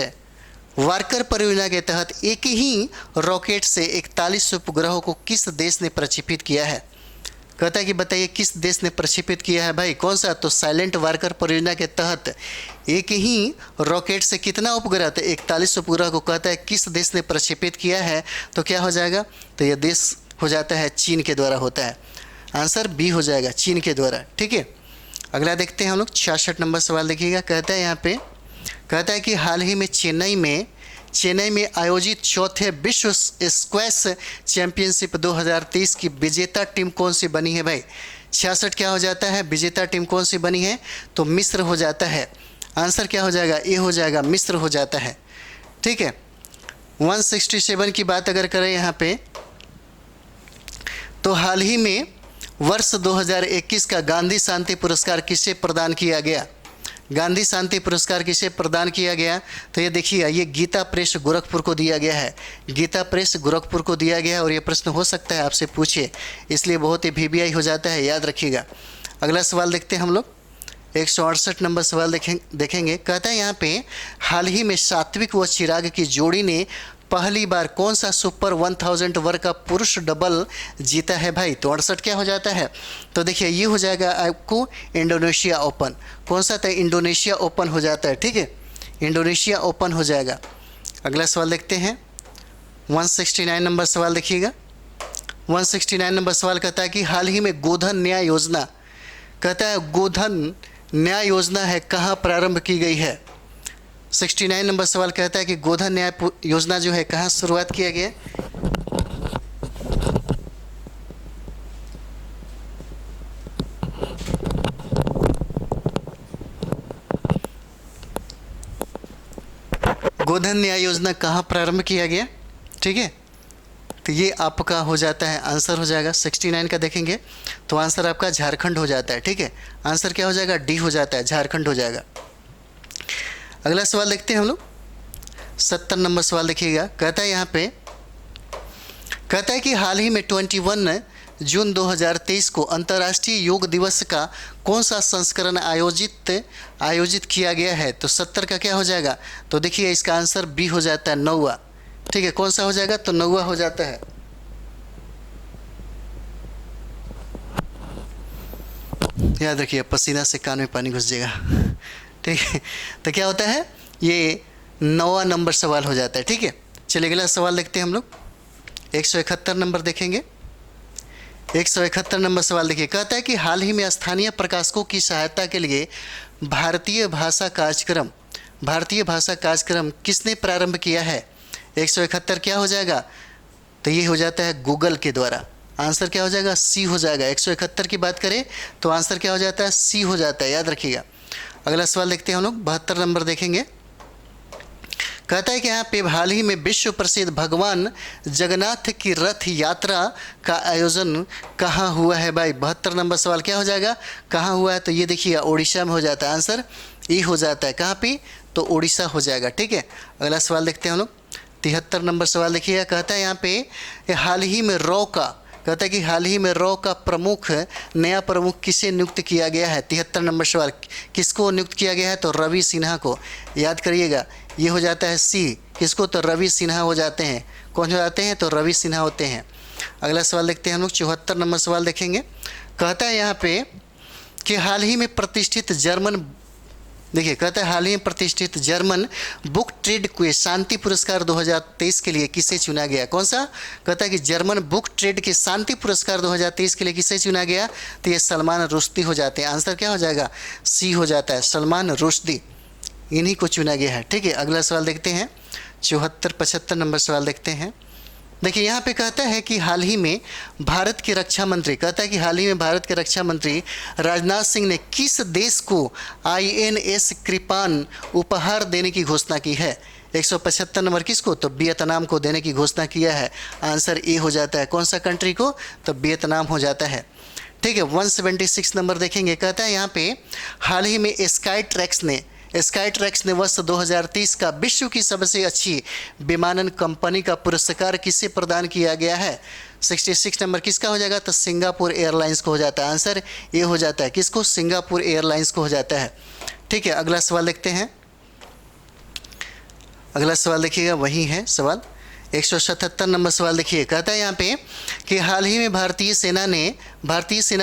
वार्कर परियोजना के तहत एक ही रॉकेट से 41 उपग्रहों को किस देश ने प्रक्षेपित किया है। कहता है कि बताइए किस देश ने प्रक्षेपित किया है भाई, कौन सा, तो साइलेंट वार्कर परियोजना के तहत एक ही रॉकेट से कितना उपग्रह, तो 41 उपग्रह को कहता है किस देश ने प्रक्षेपित किया है। तो क्या हो जाएगा, तो यह देश हो जाता है चीन के द्वारा होता है। आंसर बी हो जाएगा, चीन के द्वारा। ठीक है, अगला देखते हैं हम लोग 66 नंबर सवाल देखिएगा। कहता है यहाँ पे, कहता है कि हाल ही में चेन्नई में आयोजित चौथे विश्व स्क्वैश चैंपियनशिप 2023 की विजेता टीम कौन सी बनी है भाई। 66 क्या हो जाता है, विजेता टीम कौन सी बनी है, तो मिस्र हो जाता है। आंसर क्या हो जाएगा, ए हो जाएगा, मिस्र हो जाता है। ठीक है, 167 की बात अगर करें यहाँ पे, तो हाल ही में वर्ष 2021 का गांधी शांति पुरस्कार किसे प्रदान किया गया। गांधी शांति पुरस्कार किसे प्रदान किया गया, तो ये देखिए ये गीता प्रेस गोरखपुर को दिया गया है। गीता प्रेस गोरखपुर को दिया गया है, और ये प्रश्न हो सकता है आपसे पूछे, इसलिए बहुत ही VBI हो जाता है, याद रखिएगा। अगला सवाल देखते हैं हम लोग 168 नंबर सवाल देखेंगे। कहता है यहाँ पे हाल ही में सात्विक व चिराग की जोड़ी ने पहली बार कौन सा सुपर 1000 वर्ग का पुरुष डबल जीता है भाई। तो 68 क्या हो जाता है, तो देखिए ये हो जाएगा आपको इंडोनेशिया ओपन। कौन सा था, इंडोनेशिया ओपन हो जाता है। ठीक है, इंडोनेशिया ओपन हो जाएगा। अगला सवाल देखते हैं 169 नंबर सवाल देखिएगा। 169 नंबर सवाल कहता है कि हाल ही में गोधन न्याय योजना, कहता है गोधन न्याय योजना है कहाँ प्रारंभ की गई है। 69 नंबर सवाल कहता है कि गोधन न्याय योजना जो है कहाँ शुरुआत किया गया। गोधन न्याय योजना कहाँ प्रारंभ किया गया। ठीक है, तो ये आपका हो जाता है, आंसर हो जाएगा 69 का देखेंगे तो आंसर आपका झारखंड हो जाता है। ठीक है, आंसर क्या हो जाएगा, डी हो जाता है, झारखंड हो जाएगा। अगला सवाल देखते हैं हम लोग 70 नंबर सवाल देखिएगा। कहता है यहाँ पे, कहता है कि हाल ही में 21 जून 2023 को अंतर्राष्ट्रीय योग दिवस का कौन सा संस्करण आयोजित किया गया है? तो 70 का क्या हो जाएगा? तो देखिए इसका आंसर बी हो जाता है 9वां। ठीक है, कौन सा हो जाएगा? तो 9वां हो जाता है। याद रखिए, पसीना से कान में पानी घुस जाएगा। ठीक है, तो क्या होता है, ये 9वां नंबर सवाल हो जाता है। ठीक है, चलिए अगला सवाल देखते हैं हम लोग। 171 नंबर देखेंगे। 171 नंबर सवाल देखिए, कहता है कि हाल ही में स्थानीय प्रकाशकों की सहायता के लिए भारतीय भाषा कार्यक्रम किसने प्रारंभ किया है? 171 क्या हो जाएगा? तो ये हो जाता है गूगल के द्वारा। आंसर क्या हो जाएगा? सी हो जाएगा। 171 की बात करें तो आंसर क्या हो जाता है? सी हो जाता है, याद रखिएगा। अगला सवाल देखते हैं हम लोग। 72 नंबर देखेंगे। कहता है कि यहाँ पे हाल ही में विश्व प्रसिद्ध भगवान जगन्नाथ की रथ यात्रा का आयोजन कहाँ हुआ है भाई? 72 नंबर सवाल क्या हो जाएगा? कहाँ हुआ है? तो ये देखिए उड़ीसा में हो जाता है। आंसर ई हो जाता है। कहाँ पे? तो उड़ीसा हो जाएगा। ठीक है, अगला सवाल देखते हैं हम लोग। 73 नंबर सवाल देखिएगा। कहता है यहाँ पे हाल ही में रॉ का नया प्रमुख किसे नियुक्त किया गया है? 73 नंबर सवाल, किसको नियुक्त किया गया है? तो रवि सिन्हा को। याद करिएगा, ये हो जाता है सी। किसको? तो रवि सिन्हा हो जाते हैं। कौन हो जाते हैं? तो रवि सिन्हा होते हैं। अगला सवाल देखते हैं हम लोग। 74 नंबर सवाल देखेंगे। कहता है यहाँ पे कि हाल ही में प्रतिष्ठित जर्मन बुक ट्रेड के शांति पुरस्कार 2023 के लिए किसे चुना गया? कौन सा? कहता है कि जर्मन बुक ट्रेड के शांति पुरस्कार 2023 के लिए किसे चुना गया? तो ये सलमान रुश्दी हो जाते हैं। आंसर क्या हो जाएगा? सी हो जाता है, सलमान रुश्दी, इन्हीं को चुना गया है। ठीक है, अगला सवाल देखते हैं। 75 नंबर सवाल देखते हैं। देखिए यहाँ पे कहता है कि हाल ही में भारत के रक्षा मंत्री राजनाथ सिंह ने किस देश को INS कृपान उपहार देने की घोषणा की है? 175 नंबर किसको? तो वियतनाम को देने की घोषणा किया है। आंसर ए हो जाता है। कौन सा कंट्री को? तो वियतनाम हो जाता है। ठीक है, 176 नंबर देखेंगे। कहता है यहाँ पे हाल ही में स्काई ट्रैक्स ने वर्ष 2023 का विश्व की सबसे अच्छी विमानन कंपनी का पुरस्कार किसे प्रदान किया गया है? 66 नंबर किसका हो जाएगा? तो सिंगापुर एयरलाइंस को हो जाता है। आंसर ये हो जाता है। किसको? सिंगापुर एयरलाइंस को हो जाता है। ठीक है, अगला सवाल देखते हैं। अगला सवाल देखिएगा, वही है सवाल 177 नंबर सवाल देखिए। कहता है यहाँ पे कि हाल ही में भारतीय सेना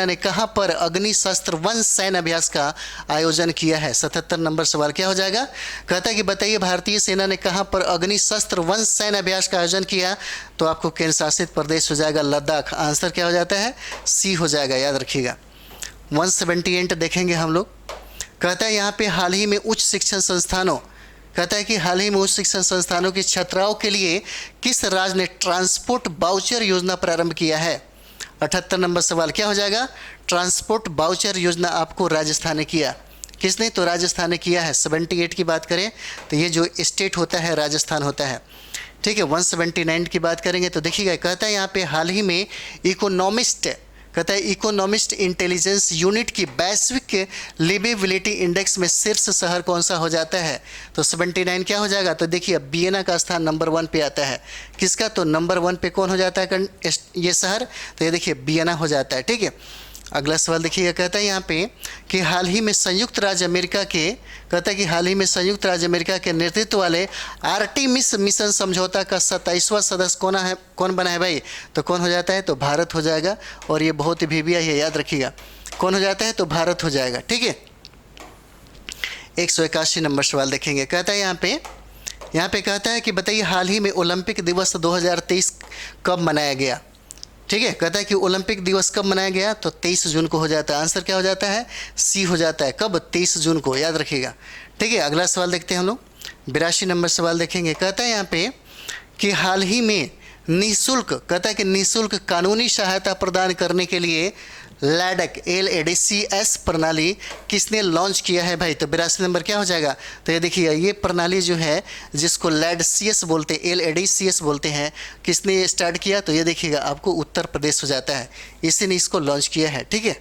ने कहाँ पर अग्निशस्त्र वन सैन्य अभ्यास का आयोजन किया है? 77 नंबर सवाल क्या हो जाएगा? कहता है कि बताइए भारतीय सेना ने कहाँ पर अग्निशस्त्र वन सैन्य अभ्यास का आयोजन किया? तो आपको केंद्र शासित प्रदेश हो जाएगा लद्दाख। आंसर क्या हो जाता है? सी हो जाएगा, याद रखिएगा। 178 देखेंगे हम लोग। कहता है यहाँ पे हाल ही में उच्च शिक्षण संस्थानों की छात्राओं के लिए किस राज्य ने ट्रांसपोर्ट बाउचर योजना प्रारंभ किया है? 78 नंबर सवाल क्या हो जाएगा? ट्रांसपोर्ट बाउचर योजना आपको राजस्थान ने किया। किसने? तो राजस्थान ने किया है। 78 की बात करें तो ये जो स्टेट होता है राजस्थान होता है। ठीक है, 179 की बात करेंगे तो देखिएगा, कहता है यहाँ पे हाल ही में इकोनॉमिस्ट इंटेलिजेंस यूनिट की वैश्विक लिवेबिलिटी इंडेक्स में शीर्ष शहर कौन सा हो जाता है? तो 79 क्या हो जाएगा? तो देखिए वियना का स्थान नंबर 1 पे आता है। किसका? तो नंबर 1 पे कौन हो जाता है ये शहर? तो ये देखिए वियना हो जाता है। ठीक है, अगला सवाल देखिएगा। कहता है यहाँ पे कि हाल ही में संयुक्त राज्य अमेरिका के नेतृत्व वाले आर्टेमिस मिशन समझौता का 27वां सदस्य कौन बना है भाई? तो कौन हो जाता है? तो भारत हो जाएगा। और ये बहुत ही भीविया है, याद रखिएगा। कौन हो जाता है? तो भारत हो जाएगा। ठीक है, 181 नंबर सवाल देखेंगे। कहता है यहाँ पे कहता है कि बताइए हाल ही में ओलंपिक दिवस 2023 कब मनाया गया? ठीक है, कहता है कि ओलंपिक दिवस कब मनाया गया? तो 23 जून को हो जाता है। आंसर क्या हो जाता है? सी हो जाता है। कब? 23 जून को, याद रखिएगा। ठीक है, अगला सवाल देखते हैं हम लोग। 82 नंबर सवाल देखेंगे। कहता है यहाँ पे कि हाल ही में निःशुल्क कानूनी सहायता प्रदान करने के लिए LADCS प्रणाली किसने लॉन्च किया है भाई? तो 82 नंबर क्या हो जाएगा? तो ये देखिए ये प्रणाली जो है जिसको LADCS बोलते हैं, किसने स्टार्ट किया? तो ये देखिएगा आपको उत्तर प्रदेश हो जाता है, इसी ने इसको लॉन्च किया है। ठीक है,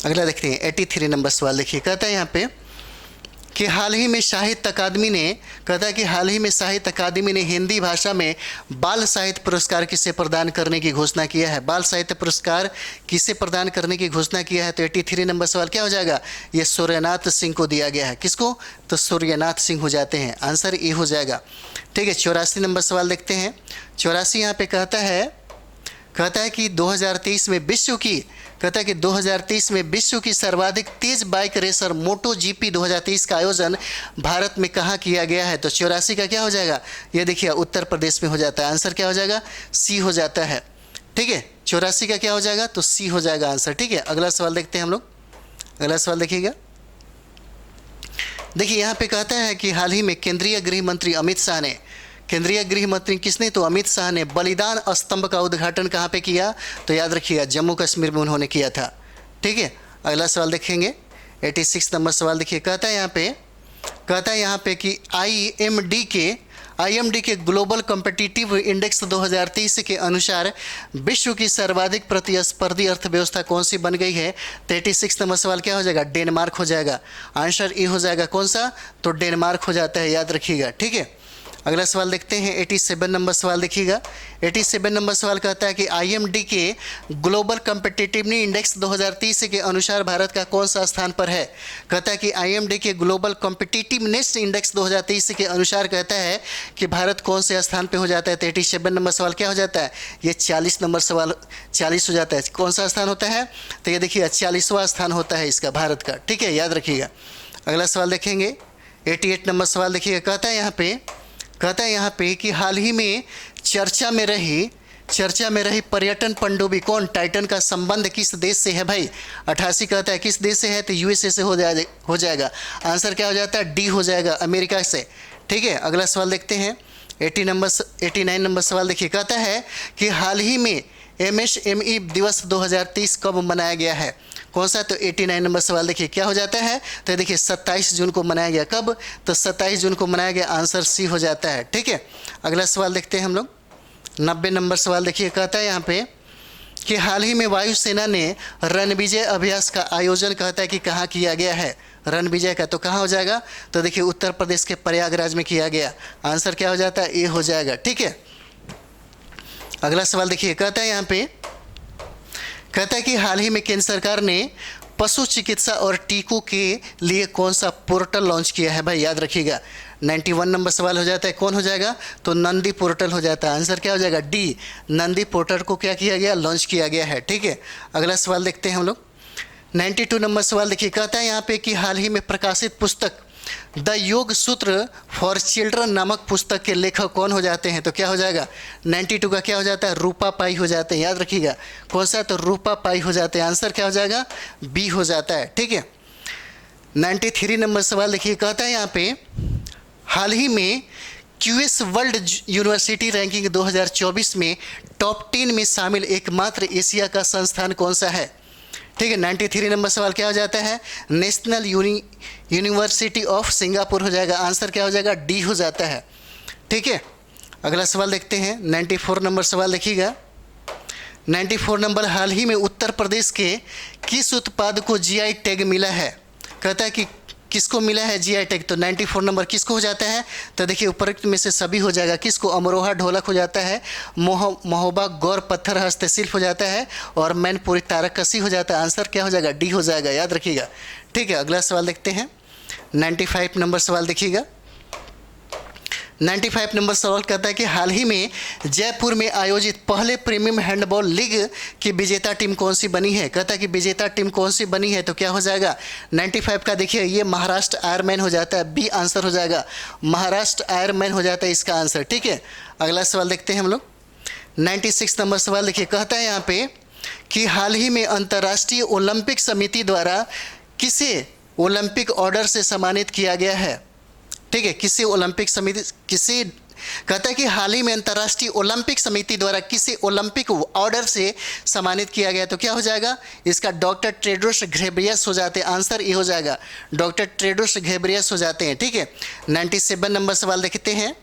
अगला देखते हैं 83 नंबर सवाल देखिए। कहता है यहाँ पे कि हाल ही में साहित्य अकादमी ने, कहता है कि हाल ही में साहित्य अकादमी ने हिंदी भाषा में बाल साहित्य पुरस्कार किसे प्रदान करने की घोषणा किया है। बाल साहित्य पुरस्कार किसे प्रदान करने की घोषणा किया है। तो 83 नंबर सवाल क्या हो जाएगा, ये सूर्यनाथ सिंह को दिया गया है। किसको, तो सूर्यनाथ सिंह हो जाते हैं, आंसर ए हो जाएगा। ठीक है, 84 नंबर सवाल देखते हैं। 84 यहाँ पे कहता है कि 2023 में विश्व की, कहता है कि 2023 में विश्व की सर्वाधिक तेज बाइक रेसर मोटो जीपी 2023 का आयोजन भारत में कहाँ किया गया है। तो 84 का क्या हो जाएगा, ये देखिए उत्तर प्रदेश में हो जाता है, आंसर क्या हो जाएगा, सी हो जाता है। ठीक है, 84 का क्या हो जाएगा, तो सी हो जाएगा आंसर। ठीक है, अगला सवाल देखते हैं हम लोग। अगला सवाल देखिएगा। देखिए यहाँ पे कहता है कि हाल ही में केंद्रीय गृह मंत्री अमित शाह ने, केंद्रीय गृह मंत्री किसने, तो अमित शाह ने बलिदान स्तंभ का उद्घाटन कहाँ पे किया, तो याद रखिएगा जम्मू कश्मीर में उन्होंने किया था। ठीक है, अगला सवाल देखेंगे। 86 नंबर सवाल देखिए, कहता है यहाँ पे कि आईएमडी के ग्लोबल कॉम्पिटिटिव इंडेक्स 2023 के अनुसार विश्व की सर्वाधिक प्रतिस्पर्धी अर्थव्यवस्था कौन सी बन गई है। तो 86 नंबर सवाल क्या हो जाएगा, डेनमार्क हो जाएगा, आंसर ए हो जाएगा। कौन सा, तो डेनमार्क हो जाता है, याद रखिएगा। ठीक है, अगला सवाल देखते हैं। 87 नंबर सवाल देखिएगा। 87 नंबर सवाल कहता है कि आईएमडी के ग्लोबल कॉम्पिटिटिवनेस इंडेक्स 2030 के अनुसार भारत का कौन सा स्थान पर है। कहता है कि आईएमडी के ग्लोबल कॉम्पिटिटिवनेस इंडेक्स 2030 के अनुसार कहता है कि भारत कौन से स्थान पे हो जाता है। तो 87 नंबर सवाल क्या हो जाता है, ये 40 नंबर सवाल 40 हो जाता है। कौन सा स्थान होता है, तो ये देखिए 40वां स्थान होता है इसका, भारत का। ठीक है, याद रखिएगा। अगला सवाल देखेंगे। 88 नंबर सवाल देखिएगा। कहता है यहाँ पे कि हाल ही में चर्चा में रही पर्यटन पनडुब्बी कौन, टाइटन का संबंध किस देश से है भाई। 88 कहता है किस देश से है, तो यूएसए से हो जाएगा। आंसर क्या हो जाता है, डी हो जाएगा, अमेरिका से। ठीक है, अगला सवाल देखते हैं। 89 नंबर सवाल देखिए। कहता है कि हाल ही में एमएसएमई दिवस 2030 कब मनाया गया है। कौन सा, तो 89 नंबर सवाल देखिए क्या हो जाता है, तो देखिए 27 जून को मनाया गया। कब, तो 27 जून को मनाया गया, आंसर सी हो जाता है। ठीक है, अगला सवाल देखते हैं हम लोग। 90 नंबर सवाल देखिए। कहता है यहाँ पे कि हाल ही में वायुसेना ने रणविजय अभ्यास का आयोजन, कहता है कि कहाँ किया गया है रणविजय का, तो कहाँ हो जाएगा, तो देखिए उत्तर प्रदेश के प्रयागराज में किया गया। आंसर क्या हो जाता है, ए हो जाएगा। ठीक है, अगला सवाल देखिए। कहता है कि हाल ही में केंद्र सरकार ने पशु चिकित्सा और टीकों के लिए कौन सा पोर्टल लॉन्च किया है भाई, याद रखिएगा। 91 नंबर सवाल हो जाता है, कौन हो जाएगा, तो नंदी पोर्टल हो जाता है। आंसर क्या हो जाएगा, डी, नंदी पोर्टल को क्या किया गया, लॉन्च किया गया है। ठीक है, अगला सवाल देखते हैं हम लोग। 92 नंबर सवाल देखिए। कहता है यहाँ पे कि हाल ही में प्रकाशित पुस्तक द योग सूत्र फॉर चिल्ड्रन नामक पुस्तक के लेखक कौन हो जाते हैं, तो क्या हो जाएगा। 92 का क्या हो जाता है, रूपा पाई हो जाते हैं, याद रखिएगा। कौन सा, तो रूपा पाई हो जाते हैं। आंसर क्या हो जाएगा, बी हो जाता है। ठीक है, 93 नंबर सवाल देखिए। कहता है यहाँ पे हाल ही में क्यूएस वर्ल्ड यूनिवर्सिटी रैंकिंग 2024 में टॉप 10 में शामिल एकमात्र एशिया का संस्थान कौन सा है। ठीक है, 93 नंबर सवाल क्या हो जाता है, नेशनल यूनिवर्सिटी ऑफ सिंगापुर हो जाएगा। आंसर क्या हो जाएगा, डी हो जाता है। ठीक है, अगला सवाल देखते हैं। 94 नंबर सवाल देखिएगा। 94 नंबर, हाल ही में उत्तर प्रदेश के किस उत्पाद को जीआई टैग मिला है। कहता है कि किसको मिला है जीआई टैग, तो 94 नंबर किसको हो जाता है, तो देखिए उपरोक्त में से सभी हो जाएगा। किसको, अमरोहा ढोलक हो जाता है, महोबा गौर पत्थर हस्तशिल्प हो जाता है, और मैनपुरी तारकसी हो जाता है। आंसर क्या हो जाएगा, डी हो जाएगा, याद रखिएगा। ठीक है, अगला सवाल देखते हैं। 95 नंबर सवाल देखिएगा। 95 नंबर सवाल कहता है कि हाल ही में जयपुर में आयोजित पहले प्रीमियम हैंडबॉल लीग की विजेता टीम कौन सी बनी है। कहता है कि विजेता टीम कौन सी बनी है, तो क्या हो जाएगा 95 का, देखिए ये महाराष्ट्र आयरमैन हो जाता है, बी आंसर हो जाएगा, महाराष्ट्र आयरमैन हो जाता है इसका आंसर। ठीक है, अगला सवाल देखते हैं हम लोग। 96 नंबर सवाल देखिए। कहता है यहाँ पे कि हाल ही में अंतर्राष्ट्रीय ओलंपिक समिति द्वारा किसे ओलंपिक ऑर्डर से सम्मानित किया गया है। ठीक है, किसी ओलंपिक समिति, किसी, कहता है कि हाल ही में अंतर्राष्ट्रीय ओलंपिक समिति द्वारा किसी ओलंपिक ऑर्डर से सम्मानित किया गया, तो क्या हो जाएगा इसका, डॉक्टर टेड्रोस घेब्रेयेसस हो जाते हैं। आंसर ये हो जाएगा, डॉक्टर टेड्रोस घेब्रेयेसस हो जाते हैं। ठीक है, 97 नंबर सवाल देखते हैं।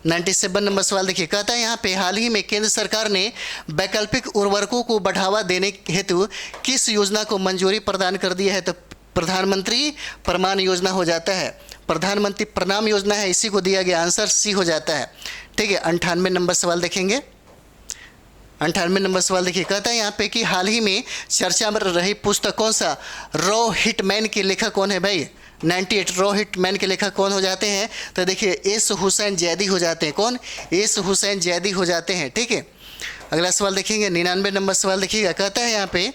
97 नंबर सवाल देखिए। कहता है यहाँ पे हाल ही में केंद्र सरकार ने वैकल्पिक उर्वरकों को बढ़ावा देने हेतु किस योजना को मंजूरी प्रदान कर दी है, तो प्रधानमंत्री प्रमाण योजना हो जाता है, प्रधानमंत्री प्रणाम योजना है, इसी को दिया गया, आंसर सी हो जाता है। ठीक है, 98 नंबर सवाल देखेंगे। 98 नंबर सवाल देखिए, कहता है यहाँ पे कि हाल ही में चर्चा में रही पुस्तक कौन सा? रॉ हिटमैन के लेखक कौन है भाई? 98 रॉ हिटमैन के लेखक कौन हो जाते हैं? तो देखिए एस हुसैन जैदी हो जाते हैं। कौन? एस हुसैन जैदी हो जाते हैं। ठीक है, अगला सवाल देखेंगे, 99 नंबर सवाल देखिएगा। कहता है यहाँ पे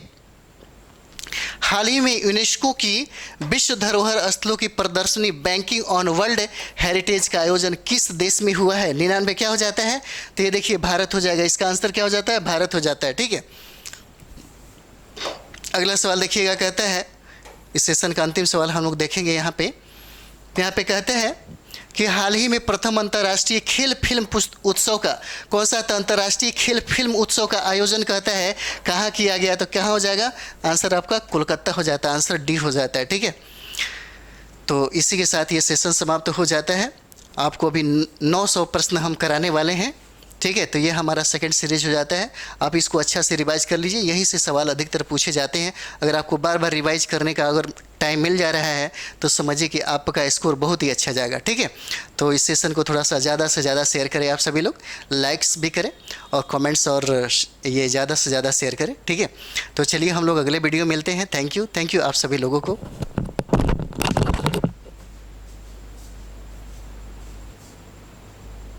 हाल ही में यूनेस्को की विश्व धरोहर स्थलों की प्रदर्शनी बैंकिंग ऑन वर्ल्ड हेरिटेज का आयोजन किस देश में हुआ है? 99 क्या हो जाता है? तो ये देखिए भारत हो जाएगा, इसका आंसर क्या हो जाता है? भारत हो जाता है। ठीक है, अगला सवाल देखिएगा। कहता है, इस सेशन का अंतिम सवाल हम लोग देखेंगे यहाँ पे कहते हैं कि हाल ही में प्रथम अंतर्राष्ट्रीय खेल फिल्म उत्सव का कौन सा था? अंतर्राष्ट्रीय खेल फिल्म उत्सव का आयोजन कहता है कहाँ किया गया? तो क्या हो जाएगा? आंसर आपका कोलकाता हो जाता है, आंसर डी हो जाता है। ठीक है, तो इसी के साथ ये सेशन समाप्त हो जाता है। आपको अभी 900 प्रश्न हम कराने वाले हैं। ठीक है, तो ये हमारा सेकंड सीरीज हो जाता है। आप इसको अच्छा से रिवाइज कर लीजिए, यहीं से सवाल अधिकतर पूछे जाते हैं। अगर आपको बार बार रिवाइज करने का अगर टाइम मिल जा रहा है तो समझिए कि आपका स्कोर बहुत ही अच्छा जाएगा। ठीक है, तो इस सेशन को थोड़ा सा ज़्यादा से ज़्यादा शेयर करें, आप सभी लोग लाइक्स भी करें और कमेंट्स और ये ज़्यादा से ज़्यादा शेयर करें। ठीक है, तो चलिए हम लोग अगले वीडियो मिलते हैं। थैंक यू आप सभी लोगों को।